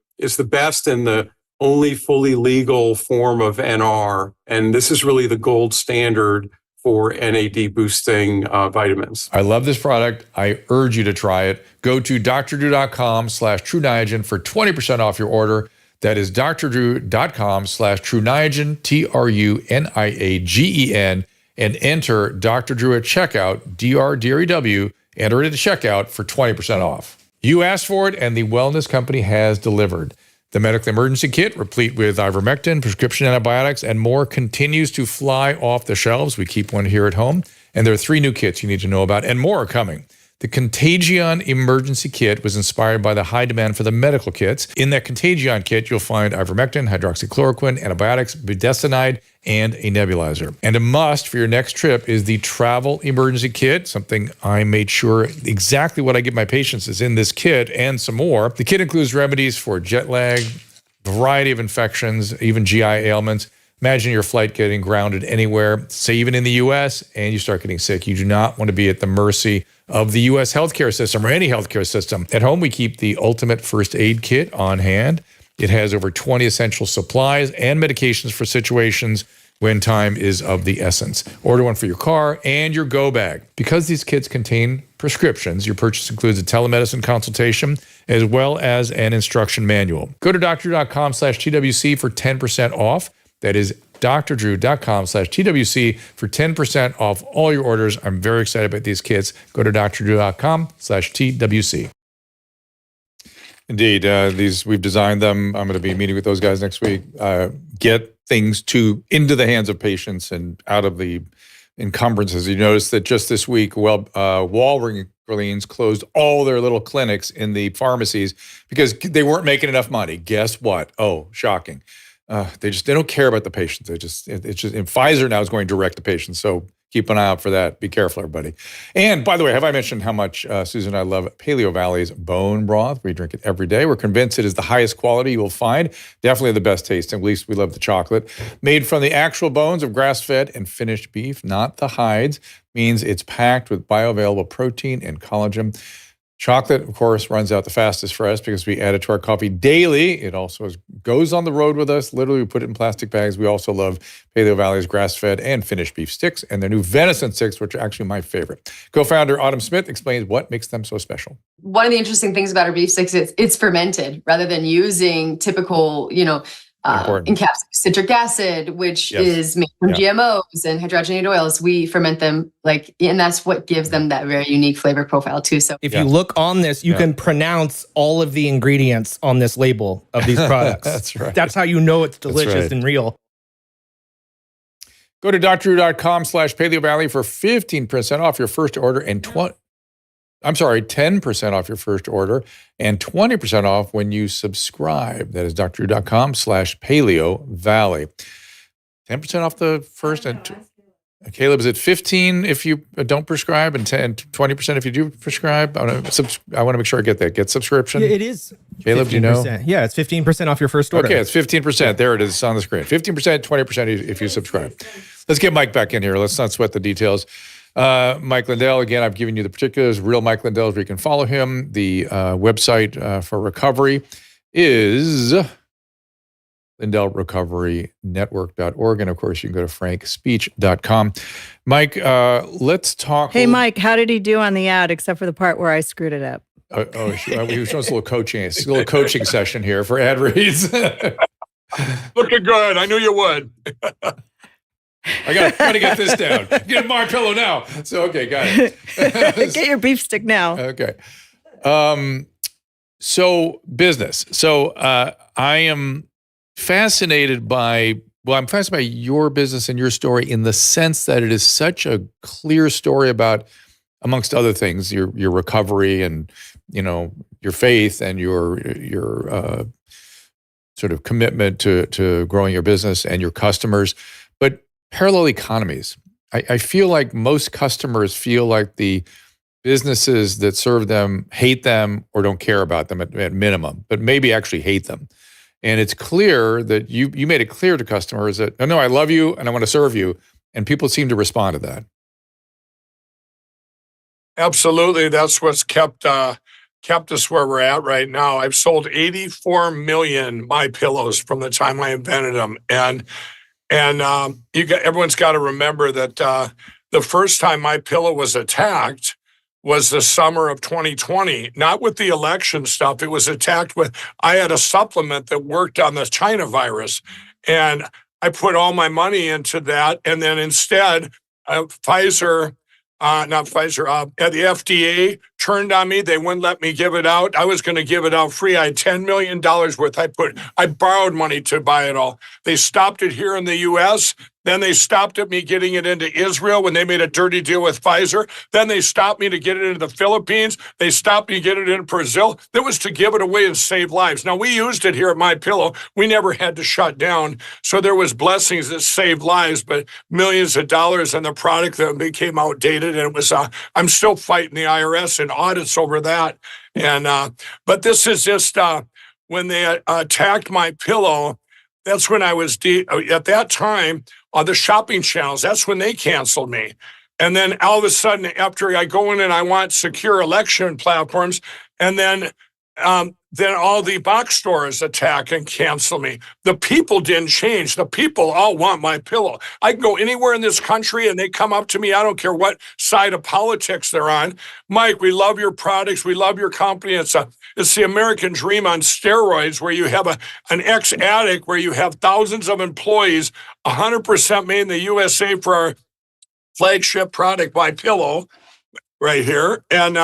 best and the only fully legal form of NR. And this is really the gold standard for NAD boosting vitamins. I love this product. I urge you to try it. Go to drdrew.com/True Niagen for 20% off your order. That is drdrew.com/True Niagen, TRUNIAGEN, and enter Dr. Drew at checkout, DRDREW, enter it at checkout for 20% off. You asked for it, and the wellness company has delivered. The medical emergency kit, replete with ivermectin, prescription antibiotics, and more, continues to fly off the shelves. We keep one here at home, and there are 3 new kits you need to know about, and more are coming. The Contagion Emergency Kit was inspired by the high demand for the medical kits. In that Contagion kit, you'll find ivermectin, hydroxychloroquine, antibiotics, budesonide, and a nebulizer. And a must for your next trip is the Travel Emergency Kit, something I made sure exactly what I give my patients is in this kit and some more. The kit includes remedies for jet lag, variety of infections, even GI ailments. Imagine your flight getting grounded anywhere, say even in the U.S., and you start getting sick. You do not want to be at the mercy of the U.S. healthcare system or any healthcare system. At home, we keep the ultimate first aid kit on hand. It has over 20 essential supplies and medications for situations when time is of the essence. Order one for your car and your go bag. Because these kits contain prescriptions, your purchase includes a telemedicine consultation as well as an instruction manual. Go to drdrew.com/TWC for 10% off. That is drdrew.com/TWC for 10% off all your orders. I'm very excited about these kits. Go to drdrew.com/TWC. Indeed, we've designed them. I'm going to be meeting with those guys next week. Get things into the hands of patients and out of the encumbrances. You notice that just this week, Walgreens closed all their little clinics in the pharmacies because they weren't making enough money. Guess what? Oh, shocking. They don't care about the patients. And Pfizer now is going direct to patients. So keep an eye out for that. Be careful, everybody. And by the way, have I mentioned how much Susan and I love Paleo Valley's bone broth? We drink it every day. We're convinced it is the highest quality you will find. Definitely the best taste. At least we love the chocolate. Made from the actual bones of grass-fed and finished beef, not the hides. Means it's packed with bioavailable protein and collagen. Chocolate, of course, runs out the fastest for us because we add it to our coffee daily. It also goes on the road with us. Literally, we put it in plastic bags. We also love Paleo Valley's grass-fed and finished beef sticks and their new venison sticks, which are actually my favorite. Co-founder Autumn Smith explains what makes them so special. One of the interesting things about our beef sticks is it's fermented rather than using typical, encapsulated citric acid, which is made from GMOs and hydrogenated oils. We ferment them and that's what gives them that very unique flavor profile too. So if you look on this, you can pronounce all of the ingredients on this label of these products. That's right. That's how you know it's delicious and real. Go to drdrew.com/Paleo Valley for 15% off your first order and 10% off your first order and 20% off when you subscribe. That is drdrew.com/Paleo Valley. 10% off the first and Caleb, is it 15 if you don't prescribe and 20% if you do prescribe? I want to make sure I get that. Get subscription. Yeah, it is. Caleb, do you know? Yeah, it's 15% off your first order. Okay, it's 15%. There it is on the screen. 15%, 20% if you subscribe. Let's get Mike back in here. Let's not sweat the details. Mike Lindell, again, I've given you the particulars. Real Mike Lindell is where you can follow him. The website for recovery is LindellRecoveryNetwork.org. And of course, you can go to frankspeech.com. Mike, let's talk. Hey, Mike, how did he do on the ad except for the part where I screwed it up? He was showing us a little coaching session here for ad reads. Looking good. I knew you would. I gotta get this down. Get a MyPillow now. So, okay, got it. Get your beef stick now. Okay. So business. So I am fascinated by your business and your story in the sense that it is such a clear story about, amongst other things, your recovery and, your faith and your sort of commitment to growing your business and your customers, but parallel economies. I feel like most customers feel like the businesses that serve them hate them or don't care about them at minimum, but maybe actually hate them. And it's clear that you made it clear to customers that, no, I love you and I want to serve you. And people seem to respond to that. Absolutely. That's what's kept us where we're at right now. I've sold 84 million MyPillows from the time I invented them. And everyone's got to remember that the first time MyPillow was attacked was the summer of 2020, not with the election stuff. It was attacked I had a supplement that worked on the China virus, and I put all my money into that. And then instead, the FDA turned on me. They wouldn't let me give it out. I was going to give it out free. I had $10 million worth. I borrowed money to buy it all. They stopped it here in the U.S. Then they stopped at me getting it into Israel when they made a dirty deal with Pfizer. Then they stopped me to get it into the Philippines. They stopped me to get it in Brazil. That was to give it away and save lives. Now, we used it here at MyPillow. We never had to shut down. So there was blessings that saved lives, but millions of dollars on the product that became outdated. And it was, I'm still fighting the IRS and audits over that. And but this is just when they attacked MyPillow. That's when I was at that time on the shopping channels. That's when they canceled me. And then all of a sudden, after I go in and I want secure election platforms, and then all the box stores attack and cancel me. The people didn't change. The people all want MyPillow. I can go anywhere in this country and they come up to me. I don't care what side of politics they're on. Mike, we love your products. We love your company. It's the American dream on steroids, where you have an ex-addict, where you have thousands of employees, 100% made in the USA for our flagship product, MyPillow, right here. And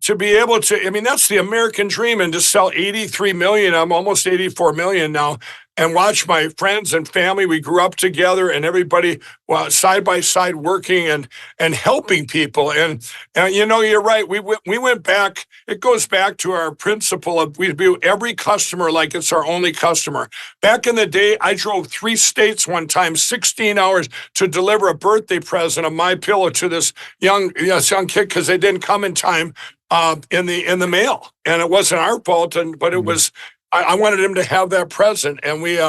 to be able to, that's the American dream, and to sell 83 million, I'm almost 84 million now, and watch my friends and family, we grew up together, and everybody side by side working and helping people. And you're right, we went back, it goes back to our principle of we view every customer like it's our only customer. Back in the day, I drove 3 states one time, 16 hours to deliver a birthday present of MyPillow to this young kid, because they didn't come in time in the mail, and it wasn't our fault. But it was, I wanted him to have that present, and we've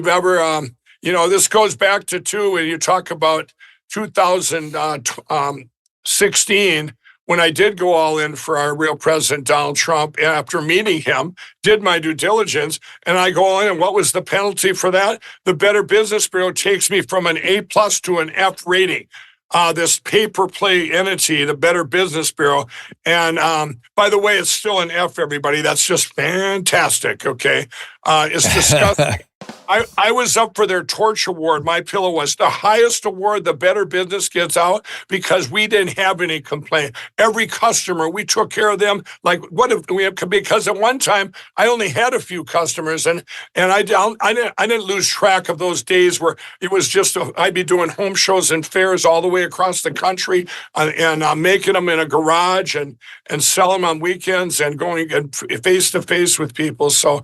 ever, this goes back to when you talk about 2016, when I did go all in for our real president, Donald Trump. After meeting him, did my due diligence, and I go all in. And what was the penalty for that? The Better Business Bureau takes me from an A+ to an F rating. This pay-per-play entity, the Better Business Bureau. And by the way, it's still an F, everybody. That's just fantastic, okay? It's disgusting. I was up for their torch award. MyPillow was the highest award the Better Business gets out, because we didn't have any complaint. Every customer, we took care of them. Like, because at one time I only had a few customers, and I didn't lose track of those days where it was just I'd be doing home shows and fairs all the way across the country, and making them in a garage and sell them on weekends, and going face to face with people. So.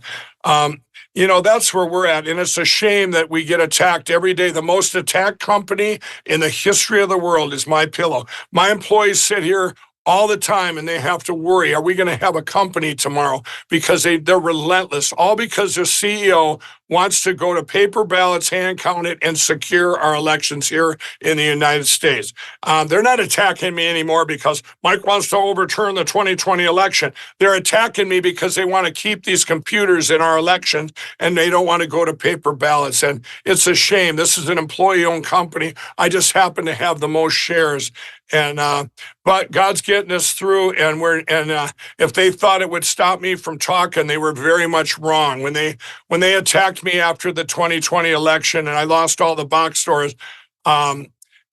That's where we're at. And it's a shame that we get attacked every day. The most attacked company in the history of the world is MyPillow. My employees sit here all the time, and they have to worry, are we going to have a company tomorrow? Because they're relentless, all because their CEO wants to go to paper ballots, hand count it, and secure our elections here in the United States. They're not attacking me anymore because Mike wants to overturn the 2020 election. They're attacking me because they want to keep these computers in our elections, and they don't want to go to paper ballots. And it's a shame. This is an employee-owned company. I just happen to have the most shares. And but God's getting us through, and if they thought it would stop me from talking, they were very much wrong. When they attacked me after the 2020 election and I lost all the box stores, I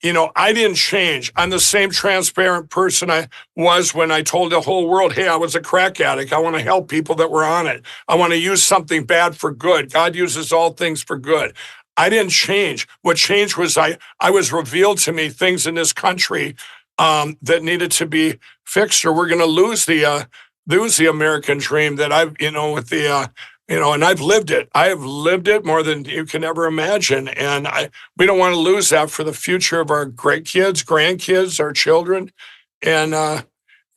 didn't change. I'm the same transparent person I was when I told the whole world, hey, I was a crack addict. I want to help people that were on it. I want to use something bad for good. God uses all things for good. I didn't change. What changed was I was revealed to me things in this country that needed to be fixed, or we're going to lose the American dream that and I've lived it. I have lived it more than you can ever imagine. And we don't want to lose that for the future of our great kids, grandkids, our children. And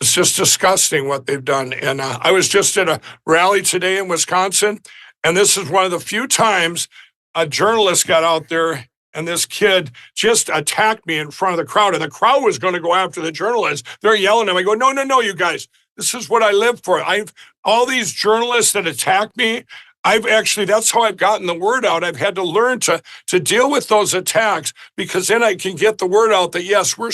it's just disgusting what they've done. And I was just at a rally today in Wisconsin, and this is one of the few times a journalist got out there and this kid just attacked me in front of the crowd, and the crowd was going to go after the journalist. They're yelling at me. I go, no, you guys, this is what I live for. All these journalists that attack me, that's how I've gotten the word out. I've had to learn to deal with those attacks, because then I can get the word out that, yes, I'm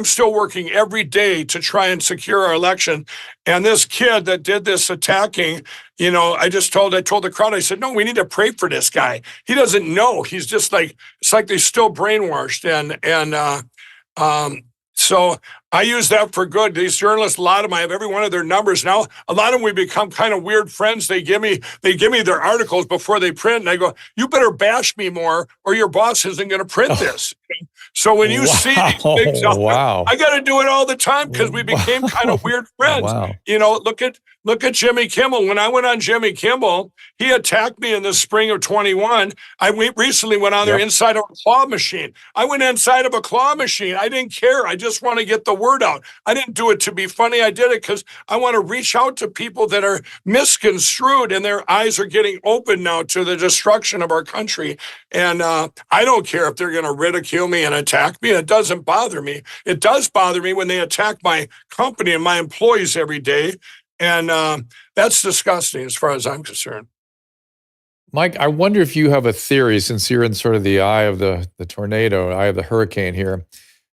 still working every day to try and secure our election. And this kid that did this attacking, I told the crowd, I said, no, we need to pray for this guy. He doesn't know. He's just it's like they're still brainwashed. So I use that for good. These journalists, a lot of them, I have every one of their numbers now. A lot of them, we become kind of weird friends. They give me their articles before they print, and I go, you better bash me more, or your boss isn't going to print this. So when you see these big stuff, I got to do it all the time, because we became kind of weird friends. Look at Jimmy Kimmel. When I went on Jimmy Kimmel, he attacked me in the spring of 21. I recently went on there inside of a claw machine. I went inside of a claw machine. I didn't care. I just want to get the word out. I didn't do it to be funny. I did it because I want to reach out to people that are misconstrued, and their eyes are getting open now to the destruction of our country. And I don't care if they're going to ridicule me and attack me. It doesn't bother me. It does bother me when they attack my company and my employees every day. And that's disgusting as far as I'm concerned. Mike, I wonder if you have a theory, since you're in sort of the eye of the tornado, eye of the hurricane here,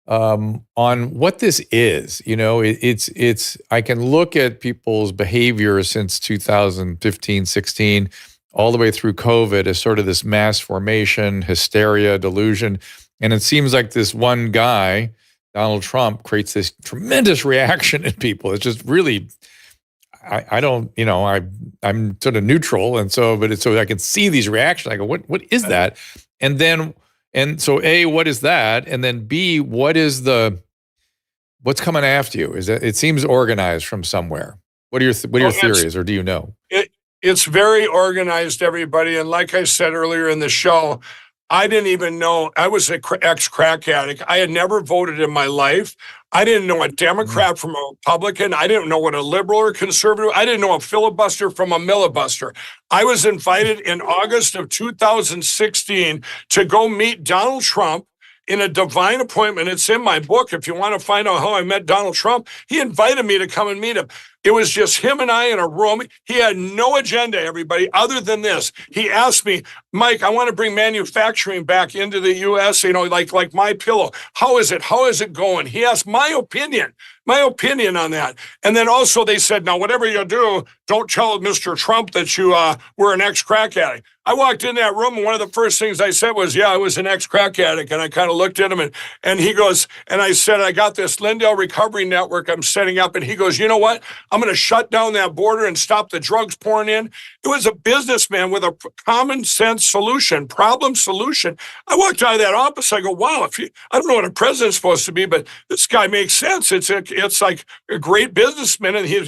on what this is. It's I can look at people's behavior since 2015, 16, all the way through COVID as sort of this mass formation, hysteria, delusion. And it seems like this one guy, Donald Trump, creates this tremendous reaction in people. It's just really... I'm sort of neutral, and so I can see these reactions. I go, what is that? And so A, what is that? And then B, what's coming after you? Is that, it seems organized from somewhere. What are your theories, or do you know? It's very organized, everybody. And like I said earlier in the show, I didn't even know I was an ex-crack addict. I had never voted in my life. I didn't know a Democrat from a Republican. I didn't know what a liberal or conservative. I didn't know a filibuster from a millibuster. I was invited in August of 2016 to go meet Donald Trump in a divine appointment. It's in my book. If you want to find out how I met Donald Trump, he invited me to come and meet him. It was just him and I in a room. He had no agenda, everybody, other than this. He asked me, Mike, I want to bring manufacturing back into the U.S., like MyPillow. How is it going? He asked my opinion on that. And then also they said, now, whatever you do, don't tell Mr. Trump that you were an ex-crack addict. I walked in that room, and one of the first things I said was, yeah, I was an ex-crack addict. And I kind of looked at him, and he goes, and I said, I got this Lindell recovery network I'm setting up. And he goes, you know what? I'm going to shut down that border and stop the drugs pouring in. It was a businessman with a common sense problem solution. I walked out of that office. I go, wow, I don't know what a president's supposed to be, but this guy makes sense. It's like a great businessman. And if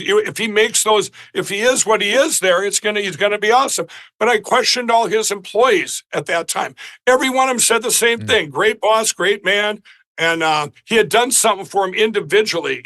he is what he is there, he's going to be awesome. But I questioned all his employees at that time. Every one of them said the same thing. Great boss, great man. And he had done something for him individually,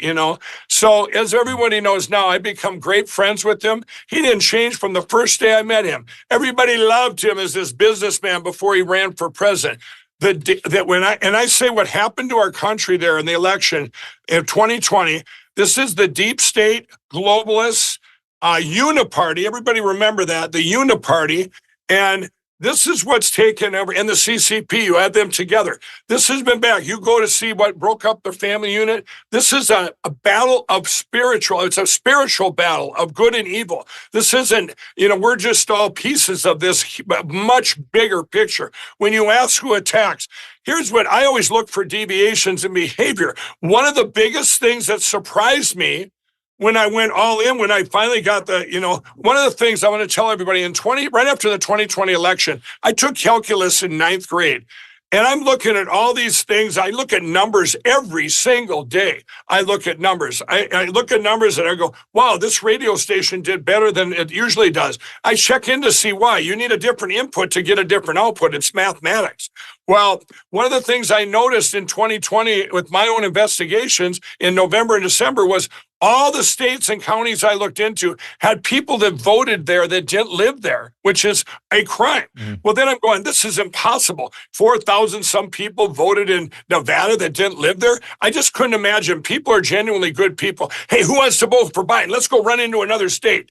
So as everybody knows now, I become great friends with him. He didn't change from the first day I met him. Everybody loved him as this businessman before he ran for president. I say what happened to our country there in the election in 2020, this is the deep state globalists, uniparty. Everybody remember that, the uniparty. And this is what's taken over in the CCP. You add them together. This has been back. You go to see what broke up the family unit. This is a battle of spiritual. It's a spiritual battle of good and evil. This isn't, we're just all pieces of this much bigger picture. When you ask who attacks, here's what I always look for: deviations in behavior. One of the biggest things that surprised me when I went all in, when I finally got one of the things I want to tell everybody right after the 2020 election, I took calculus in 9th grade. And I'm looking at all these things. I look at numbers every single day. I look at numbers. I look at numbers and I go, wow, this radio station did better than it usually does. I check in to see why. You need a different input to get a different output. It's mathematics. Well, one of the things I noticed in 2020 with my own investigations in November and December was all the states and counties I looked into had people that voted there that didn't live there, which is a crime. Well, then I'm going, this is impossible. 4,000 some people voted in Nevada that didn't live there. I just couldn't imagine. People are genuinely good people. Hey, who wants to vote for Biden? Let's go run into another state.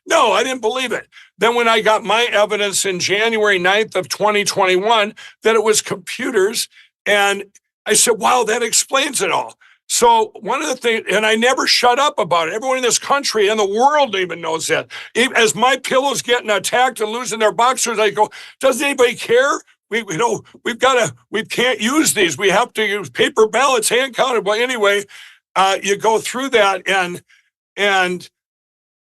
No, I didn't believe it. Then when I got my evidence in January 9th of 2021, that it was computers, and I said, wow, that explains it all. So one of the things, and I never shut up about it. Everyone in this country and the world even knows that. As MyPillows getting attacked and losing their boxers, I go, does anybody care? We can't use these. We have to use paper ballots, hand counted. Well, anyway, you go through that, and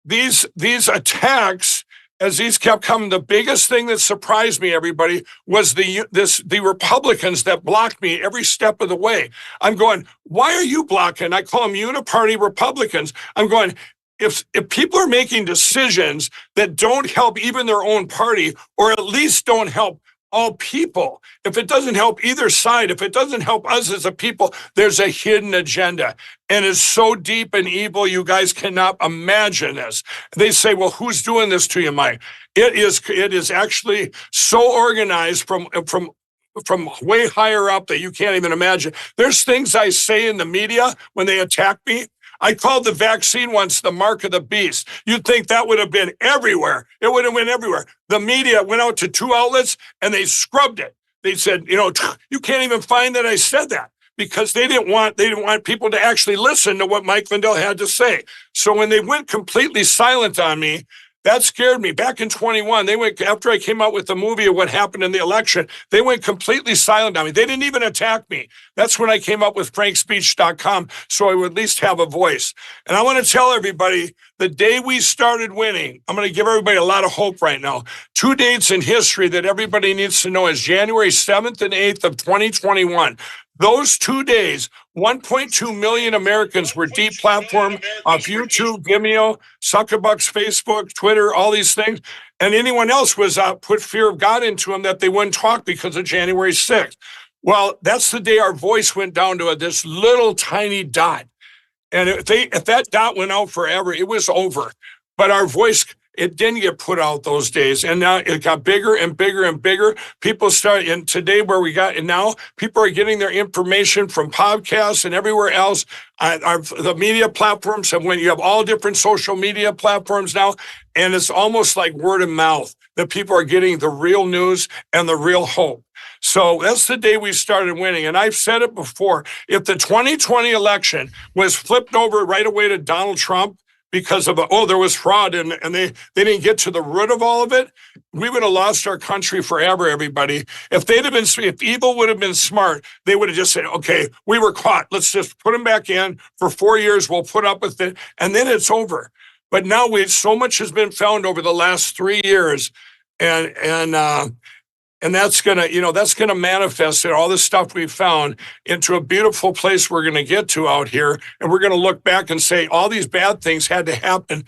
these attacks, as these kept coming, the biggest thing that surprised me, everybody, was the Republicans that blocked me every step of the way. I'm going, why are you blocking? I call them uniparty Republicans. I'm going, if people are making decisions that don't help even their own party, or at least don't help all people, if it doesn't help either side, if it doesn't help us as a people, there's a hidden agenda. And it's so deep and evil, you guys cannot imagine this. They say, well, who's doing this to you, Mike? It is actually so organized from way higher up that you can't even imagine. There's things I say in the media when they attack me. I called the vaccine once the mark of the beast. You'd think that would have been everywhere. It would have been everywhere. The media went out to 2 outlets and they scrubbed it. They said, you can't even find that I said that, because they didn't want people to actually listen to what Mike Lindell had to say. So when they went completely silent on me, that scared me. Back in 21, after I came out with the movie of what happened in the election, they went completely silent on me. They didn't even attack me. That's when I came up with frankspeech.com, so I would at least have a voice. And I want to tell everybody, the day we started winning, I'm going to give everybody a lot of hope right now. 2 dates in history that everybody needs to know is January 7th and 8th of 2021. Those 2 days, 1.2 million Americans were deplatformed off YouTube, Vimeo, Suckerbucks, Facebook, Twitter, all these things. And anyone else was put fear of God into them that they wouldn't talk because of January 6th. Well, that's the day our voice went down to this little tiny dot. And if that dot went out forever, it was over. But our voice, it didn't get put out those days. And now it got bigger and bigger and bigger. People start, and today where we got, and now people are getting their information from podcasts and everywhere else. The media platforms, and when you have all different social media platforms now, and it's almost like word of mouth that people are getting the real news and the real hope. So that's the day we started winning. And I've said it before, if the 2020 election was flipped over right away to Donald Trump, because of there was fraud and they didn't get to the root of all of it, we would have lost our country forever, everybody. If evil would have been smart, they would have just said, okay, we were caught. Let's just put them back in for 4 years. We'll put up with it. And then it's over. But now so much has been found over the last 3 years. And that's gonna manifest all this stuff we found into a beautiful place we're gonna get to out here, and we're gonna look back and say all these bad things had to happen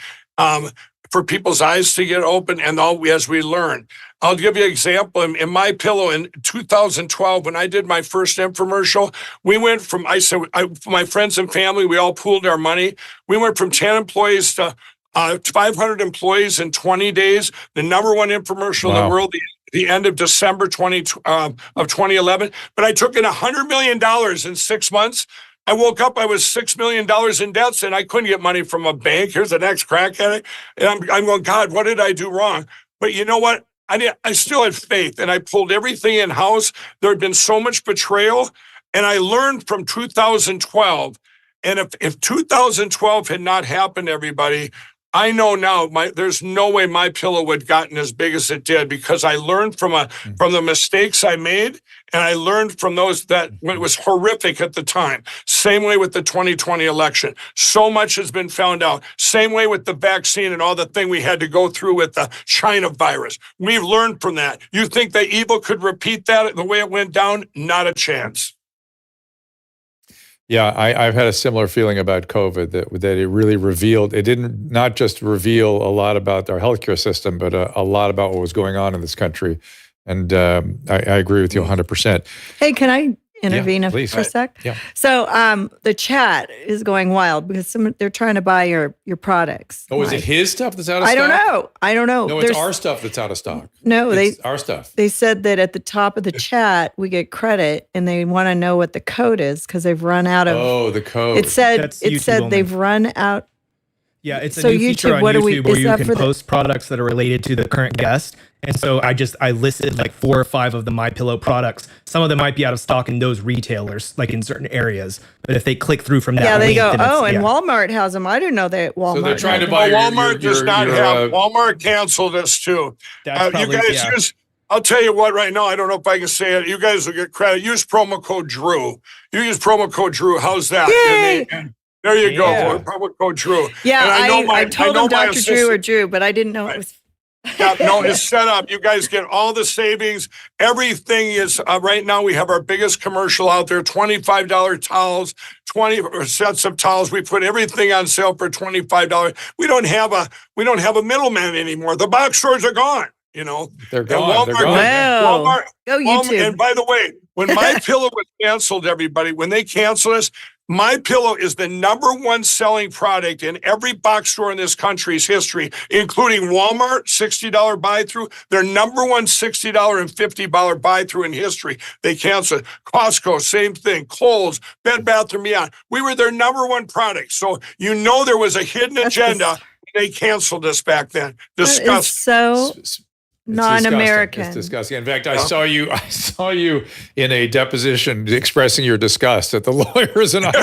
for people's eyes to get open, and as we learn. I'll give you an example. In MyPillow in 2012, when I did my first infomercial, we went from, my friends and family, we all pooled our money. We went from 10 employees to 500 employees in 20 days. The number one infomercial in the world, the end of December 2011. But I took in $100 million in 6 months. I woke up, I was $6 million in debts, and I couldn't get money from a bank. Here's the next crack at it. And I'm going, God, what did I do wrong? But you know what? I still had faith, and I pulled everything in-house. There had been so much betrayal, and I learned from 2012. And if 2012 had not happened, everybody, I know now there's no way MyPillow would have gotten as big as it did, because I learned from the mistakes I made, and I learned from those that it was horrific at the time. Same way with the 2020 election. So much has been found out. Same way with the vaccine and all the thing we had to go through with the China virus. We've learned from that. You think that evil could repeat that the way it went down? Not a chance. Yeah, I've had a similar feeling about COVID, that it really revealed, it didn't not just reveal a lot about our healthcare system, but a lot about what was going on in this country. And I agree with you 100%. Hey, can I intervene please. for a sec? Yeah. So the chat is going wild because they're trying to buy your products. Oh, is it his stuff that's out of stock? I don't know. No, it's our stuff that's out of stock. No, it's our stuff. They said that at the top of the chat we get credit, and they want to know what the code is because they've run out of. Oh, the code. It said they've run out. Yeah, it's so a new feature on what YouTube where you can for post products that are related to the current guest. And so I listed like 4 or 5 of the MyPillow products. Some of them might be out of stock in those retailers, like in certain areas. But if they click through from that, they link, go, and Walmart has them. I didn't know that Walmart. So they're trying to buy Walmart does not have. Walmart canceled us too. You guys use. I'll tell you what. Right now, I don't know if I can say it. You guys will get credit. Use promo code Drew. You use promo code Drew. How's that? Yay! There you go. Promo code Drew. Yeah, I told them Dr. Drew or Drew, but I didn't know it was. Yeah, no, it's set up. You guys get all the savings. Everything is right now. We have our biggest commercial out there: $25 towels, 20 sets of towels. We put everything on sale for $25. We don't have a middleman anymore. The box stores are gone. You know, they're gone. Wow. Go YouTube. And by the way, when MyPillow was canceled, everybody, when they canceled us, MyPillow is the #1 selling product in every box store in this country's history, including Walmart, $60 buy-through. Their #1 $60 and $50 buy-through in history. They canceled. Costco, same thing. Kohl's, Bed Bath & Beyond. We were their #1 product. So you know there was a hidden agenda. They canceled us back then. Disgusting. Non-American. It's disgusting. In fact, I saw you in a deposition expressing your disgust at the lawyers, and I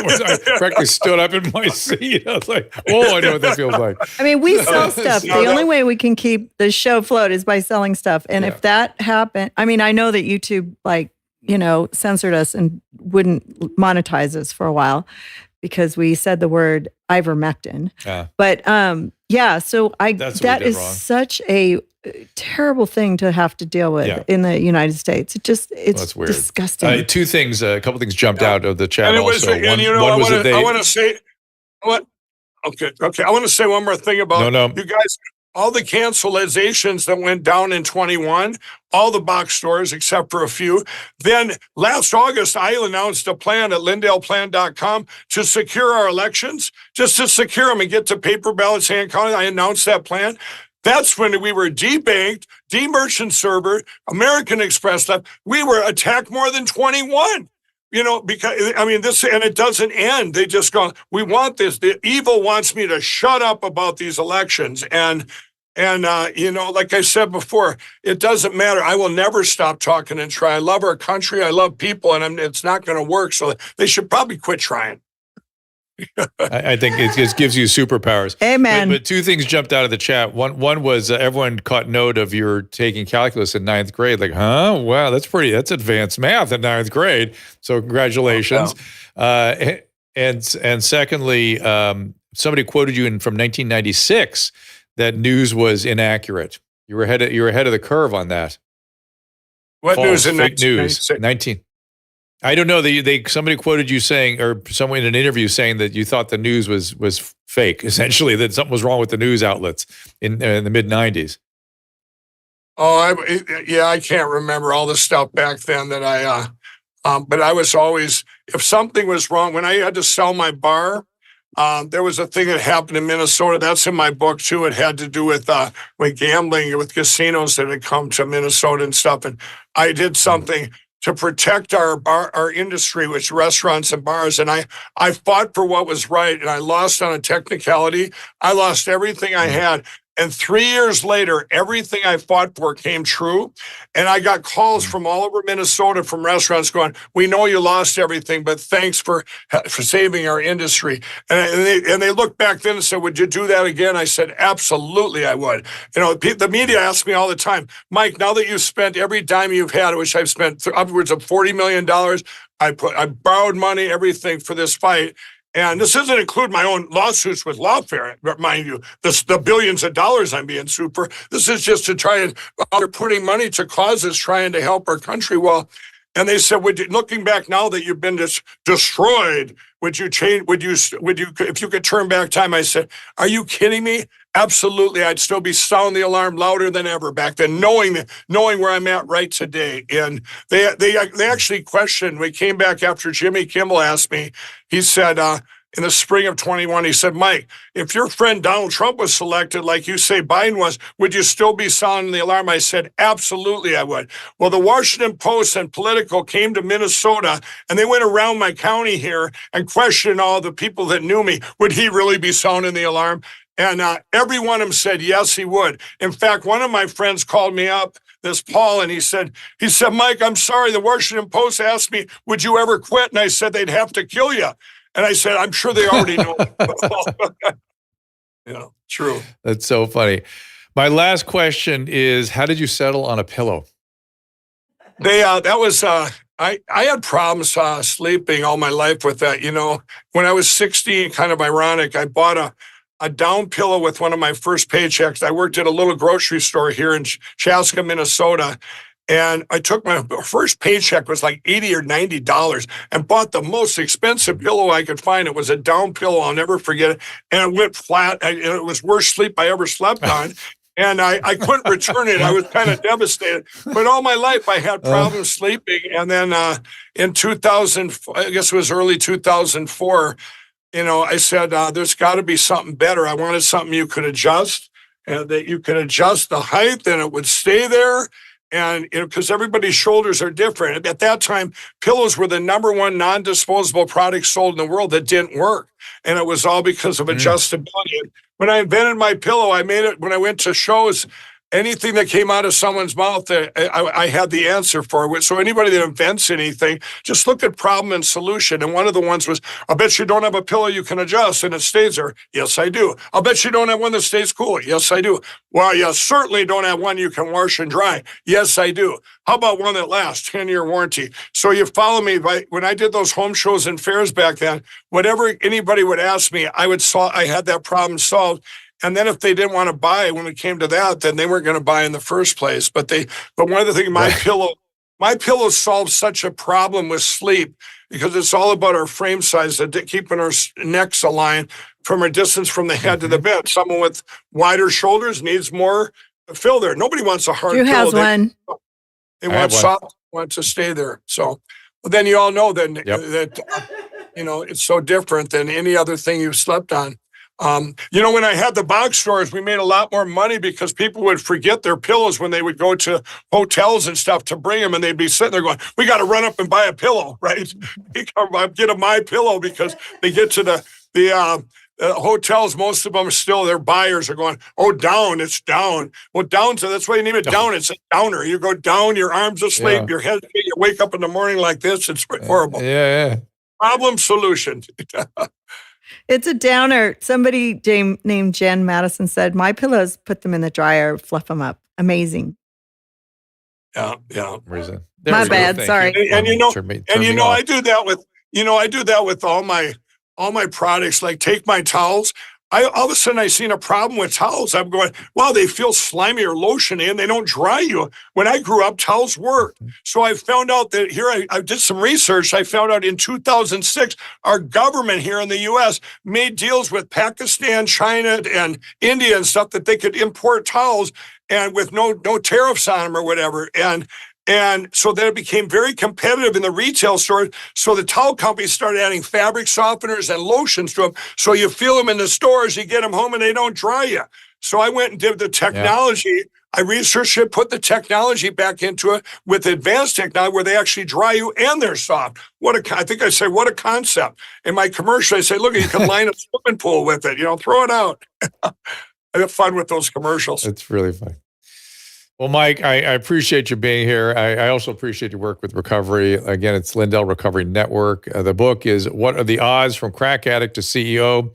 practically stood up in my seat. I was like, "Oh, I know what that feels like." I mean, we sell stuff. The only way we can keep the show afloat is by selling stuff. And if that happened, I mean, I know that YouTube, censored us and wouldn't monetize us for a while because we said the word ivermectin. Yeah. But so that is wrong. Such a terrible thing to have to deal with in the United States. It's weird. Disgusting. 2 things, a couple things jumped out of the chat. And I want to say, I want to say one more thing about you guys. All the cancelizations that went down in 21, all the box stores except for a few. Then last August, I announced a plan at lindellplan.com to secure our elections, just to secure them and get to paper ballots, hand counting. I announced that plan. That's when we were debanked, demerchant server, American Express left. We were attacked more than 21. Because and it doesn't end. They just go, we want this. The evil wants me to shut up about these elections. And like I said before, it doesn't matter. I will never stop talking and try. I love our country. I love people, and it's not going to work. So they should probably quit trying. I think it just gives you superpowers. Amen. But 2 things jumped out of the chat. One was everyone caught note of your taking calculus in 9th grade. Like, huh? Wow, that's advanced math in 9th grade. So congratulations. And secondly, somebody quoted you from 1996 that news was inaccurate. You were ahead of the curve on that. What news in fake 1996? I don't know. Somebody quoted you saying, or someone in an interview saying that you thought the news was fake, essentially, that something was wrong with the news outlets in the mid-90s. Oh, I can't remember all the stuff back then that but I was always, if something was wrong, when I had to sell my bar, there was a thing that happened in Minnesota. That's in my book too. It had to do with gambling, with casinos that had come to Minnesota and stuff. And I did something to protect our industry, which restaurants and bars. And I fought for what was right, and I lost on a technicality. I lost everything I had. And 3 years later, everything I fought for came true. And I got calls from all over Minnesota from restaurants going, "We know you lost everything, but thanks for saving our industry." And they looked back then and said, "Would you do that again?" I said, "Absolutely, I would." You know, the media asks me all the time, "Mike, now that you've spent every dime you've had, which I've spent upwards of $40 million, I borrowed money, everything for this fight. And this doesn't include my own lawsuits with lawfare, mind you, the billions of dollars I'm being sued for. This is just to try and they're putting money to causes trying to help our country." Well, and they said, looking back now that you've been destroyed, would you change? Would you, if you could turn back time? I said, "Are you kidding me? Absolutely. I'd still be sounding the alarm louder than ever back then, knowing where I'm at right today." And they actually questioned. We came back after Jimmy Kimmel asked me. He said, in the spring of 21, he said, "Mike, if your friend Donald Trump was selected, like you say Biden was, would you still be sounding the alarm?" I said, "Absolutely, I would." Well, the Washington Post and Politico came to Minnesota, and they went around my county here and questioned all the people that knew me. Would he really be sounding the alarm? And every one of them said, yes, he would. In fact, one of my friends called me up, this Paul, and he said, "Mike, I'm sorry, the Washington Post asked me, would you ever quit?" And I said, "They'd have to kill you." And I said, "I'm sure they already know." Yeah, true. That's so funny. My last question is, how did you settle on a pillow? I had problems sleeping all my life with that. You know, when I was 16, kind of ironic, I bought a down pillow with one of my first paychecks. I worked at a little grocery store here in Chaska, Minnesota. And I took my first paycheck was like $80 or $90 and bought the most expensive pillow I could find. It was a down pillow. I'll never forget it. And it went flat. It was worst sleep I ever slept on. And I couldn't return it. I was kind of devastated. But all my life I had problems sleeping. And then in 2000, I guess it was early 2004, you know, I said, there's got to be something better. I wanted something you could adjust, and that you could adjust the height and it would stay there. And, you know, because everybody's shoulders are different. At that time, pillows were the #1 non-disposable product sold in the world that didn't work. And it was all because of adjustability. When I invented my pillow, I made it when I went to shows. Anything that came out of someone's mouth, I had the answer for it. So anybody that invents anything, just look at problem and solution. And one of the ones was, "I'll bet you don't have a pillow you can adjust and it stays there." Yes, I do. "I'll bet you don't have one that stays cool." Yes, I do. "Well, you certainly don't have one you can wash and dry." Yes, I do. "How about one that lasts? 10-year warranty." So you follow me. When I did those home shows and fairs back then, whatever anybody would ask me, I had that problem solved. And then if they didn't want to buy when it came to that, then they weren't going to buy in the first place. But one of the things, my pillow solves such a problem with sleep because it's all about our frame size, keeping our necks aligned from a distance from the head to the bed. Someone with wider shoulders needs more fill there. Nobody wants a hard pillow. Who has one? They want soft, want to stay there. So then you all know that you know, it's so different than any other thing you've slept on. You know, when I had the box stores, we made a lot more money because people would forget their pillows when they would go to hotels and stuff to bring them, and they'd be sitting there going, "We got to run up and buy a pillow," right? Get a MyPillow because they get to the hotels. Most of them are still, their buyers are going, "Oh, down, it's down." Well, that's why you name it down. It's a downer. You go down, your arms asleep, your head, you wake up in the morning like this. It's horrible. Yeah. Problem, solution. It's a downer. Somebody named Jen Madison said, "MyPillows, put them in the dryer, fluff them up." Amazing. Yeah. My bad. Sorry. And I do that with all my products. Like, take my towels. all of a sudden I seen a problem with towels. I'm going, wow, they feel slimy or lotiony and they don't dry you. When I grew up, towels worked. So I found out that here, I did some research. I found out in 2006, our government here in the US made deals with Pakistan, China, and India and stuff that they could import towels and with no tariffs on them or whatever. And so then it became very competitive in the retail stores. So the towel companies started adding fabric softeners and lotions to them. So you feel them in the stores, you get them home and they don't dry you. So I went and did the technology. Yeah. I researched it, put the technology back into it with advanced technology where they actually dry you and they're soft. I think I say, what a concept. In my commercial, I say, look, you can line a swimming pool with it, throw it out. I have fun with those commercials. It's really fun. Well, Mike, I appreciate you being here. I also appreciate your work with recovery. Again, it's Lindell Recovery Network. The book is What Are the Odds from Crack Addict to CEO?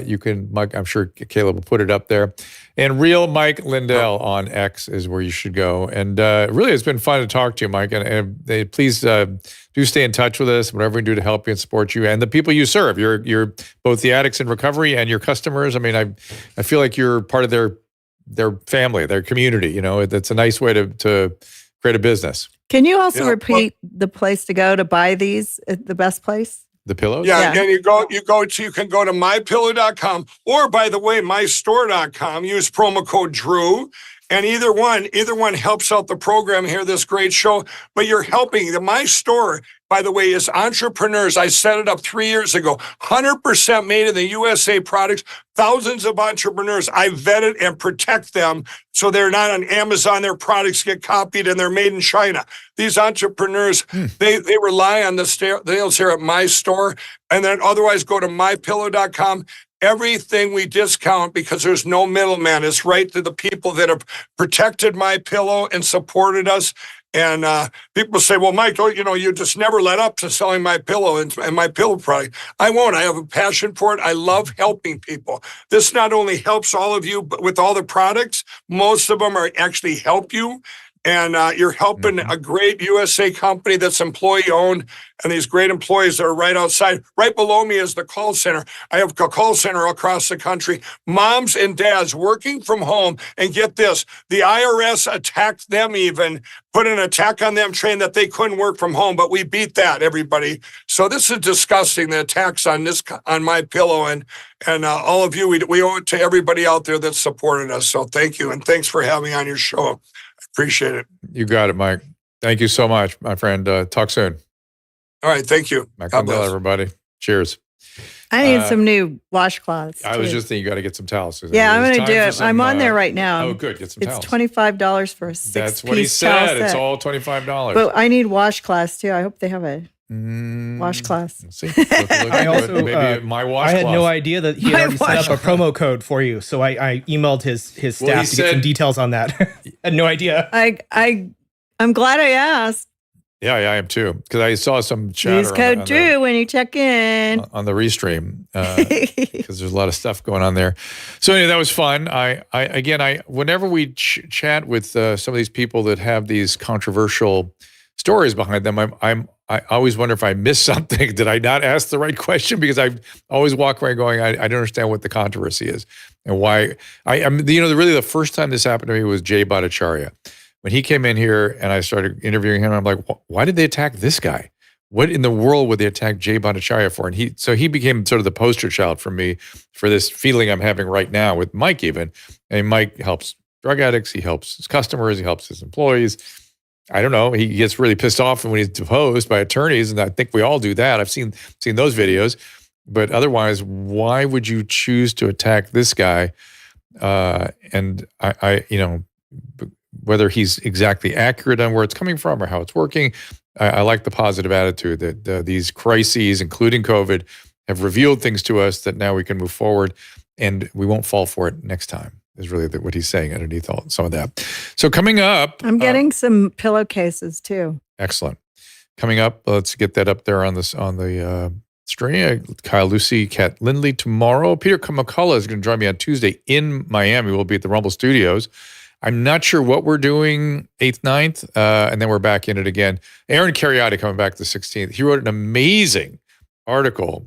You can, Mike, I'm sure Caleb will put it up there. And Real Mike Lindell on X is where you should go. And really, it's been fun to talk to you, Mike. And please do stay in touch with us, whatever we can do to help you and support you and the people you serve. You're both the addicts in recovery and your customers. I mean, I feel like you're part of their family, their community. It's a nice way to create a business. Can you also repeat the place to go to buy these at the best place? The pillows? Yeah. Again, you can go to mypillow.com or, by the way, mystore.com. Use promo code Drew. And either one helps out the program here, this great show. But you're helping. My store, by the way, is entrepreneurs. I set it up 3 years ago. 100% made in the USA products. Thousands of entrepreneurs. I vet it and protect them so they're not on Amazon. Their products get copied and they're made in China. These entrepreneurs, they rely on the sales here at my store. And then otherwise go to mypillow.com. Everything we discount because there's no middleman. It's right to the people that have protected MyPillow and supported us. And people say, well, Mike, you just never let up to selling MyPillow and MyPillow product. I won't. I have a passion for it. I love helping people. This not only helps all of you, but with all the products, most of them are actually help you. And you're helping a great USA company that's employee-owned, and these great employees that are right outside. Right below me is the call center. I have a call center across the country. Moms and dads working from home. And get this, the IRS attacked them even, put an attack on them, saying that they couldn't work from home. But we beat that, everybody. So this is disgusting, the attacks on MyPillow. And all of you, we owe it to everybody out there that supported us. So thank you. And thanks for having me on your show. Appreciate it. You got it, Mike. Thank you so much, my friend. Talk soon. All right. Thank you. Mike Lindell, everybody. Cheers. I need some new washcloths. I was just thinking you got to get some towels. Yeah, I'm going to do it. I'm on there right now. Oh, good. Get some towels. It's $25 for a 6-piece towel set. That's what he said. It's all $25. But I need washcloths too. I hope they have a washcloths. Let's see. I also maybe my washcloth. I had no idea that he had already set up a promo code for you, so I emailed his staff to get some details on that. I had no idea. I'm glad I asked. Yeah, I am too, because I saw some chatter. Use code Drew when you check in on the restream, because there's a lot of stuff going on there. So anyway, that was fun. Whenever we chat with some of these people that have these controversial stories behind them, I always wonder if I missed something. Did I not ask the right question? Because I always walk away going, I don't understand what the controversy is and why. Really the first time this happened to me was Jay Bhattacharya. When he came in here and I started interviewing him, I'm like, why did they attack this guy? What in the world would they attack Jay Bhattacharya for? And he became sort of the poster child for me for this feeling I'm having right now with Mike even. And Mike helps drug addicts. He helps his customers. He helps his employees. I don't know. He gets really pissed off when he's deposed by attorneys. And I think we all do that. I've seen those videos. But otherwise, why would you choose to attack this guy? And whether he's exactly accurate on where it's coming from or how it's working, I like the positive attitude that these crises, including COVID, have revealed things to us that now we can move forward and we won't fall for it next time, is really what he's saying underneath some of that. So coming up... I'm getting some pillowcases too. Excellent. Coming up, let's get that up there on the stream. Kyle Lucy, Kat Lindley tomorrow. Peter McCullough is going to join me on Tuesday in Miami. We'll be at the Rumble Studios. I'm not sure what we're doing 8th, 9th, and then we're back in it again. Aaron Cariotti coming back the 16th. He wrote an amazing article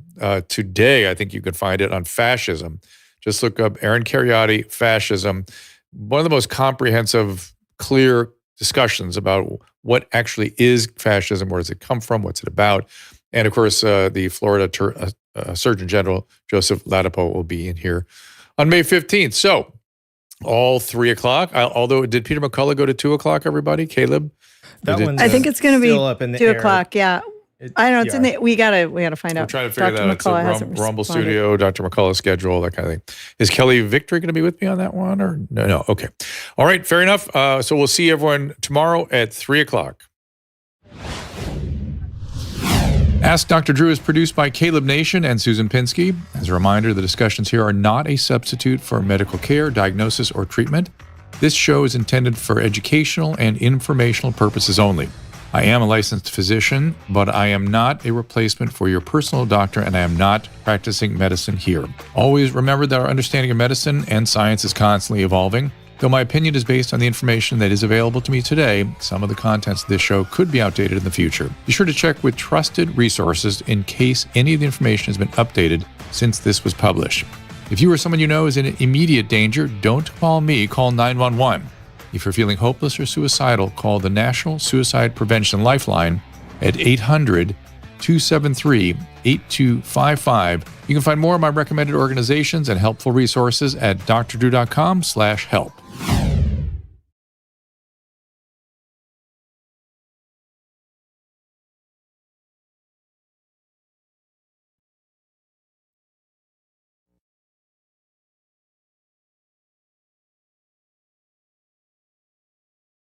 today. I think you can find it on fascism. Just look up Aaron Cariotti, fascism. One of the most comprehensive, clear discussions about what actually is fascism, where does it come from, what's it about. And of course, the Florida Surgeon General, Joseph Ladapo, will be in here on May 15th. So all 3 o'clock, although did Peter McCullough go to 2 o'clock, everybody? Caleb? I think it's going to be up in the 2 air. o'clock. Yeah. I don't know. It's in the, we gotta find out. We're trying to figure Dr. that out. It's McCullough a hasn't Rumble responded. Studio, Dr. McCullough's schedule, that kind of thing. Is Kelly Victory going to be with me on that one? Or no? Okay. All right. Fair enough. So we'll see everyone tomorrow at 3 o'clock. Ask Dr. Drew is produced by Caleb Nation and Susan Pinsky. As a reminder, the discussions here are not a substitute for medical care, diagnosis, or treatment. This show is intended for educational and informational purposes only. I am a licensed physician, but I am not a replacement for your personal doctor, and I am not practicing medicine here. Always remember that our understanding of medicine and science is constantly evolving. Though my opinion is based on the information that is available to me today, some of the contents of this show could be outdated in the future. Be sure to check with trusted resources in case any of the information has been updated since this was published. If you or someone you know is in immediate danger, don't call me, call 911. If you're feeling hopeless or suicidal, call the National Suicide Prevention Lifeline at 800-273-8255. You can find more of my recommended organizations and helpful resources at drdrew.com/help.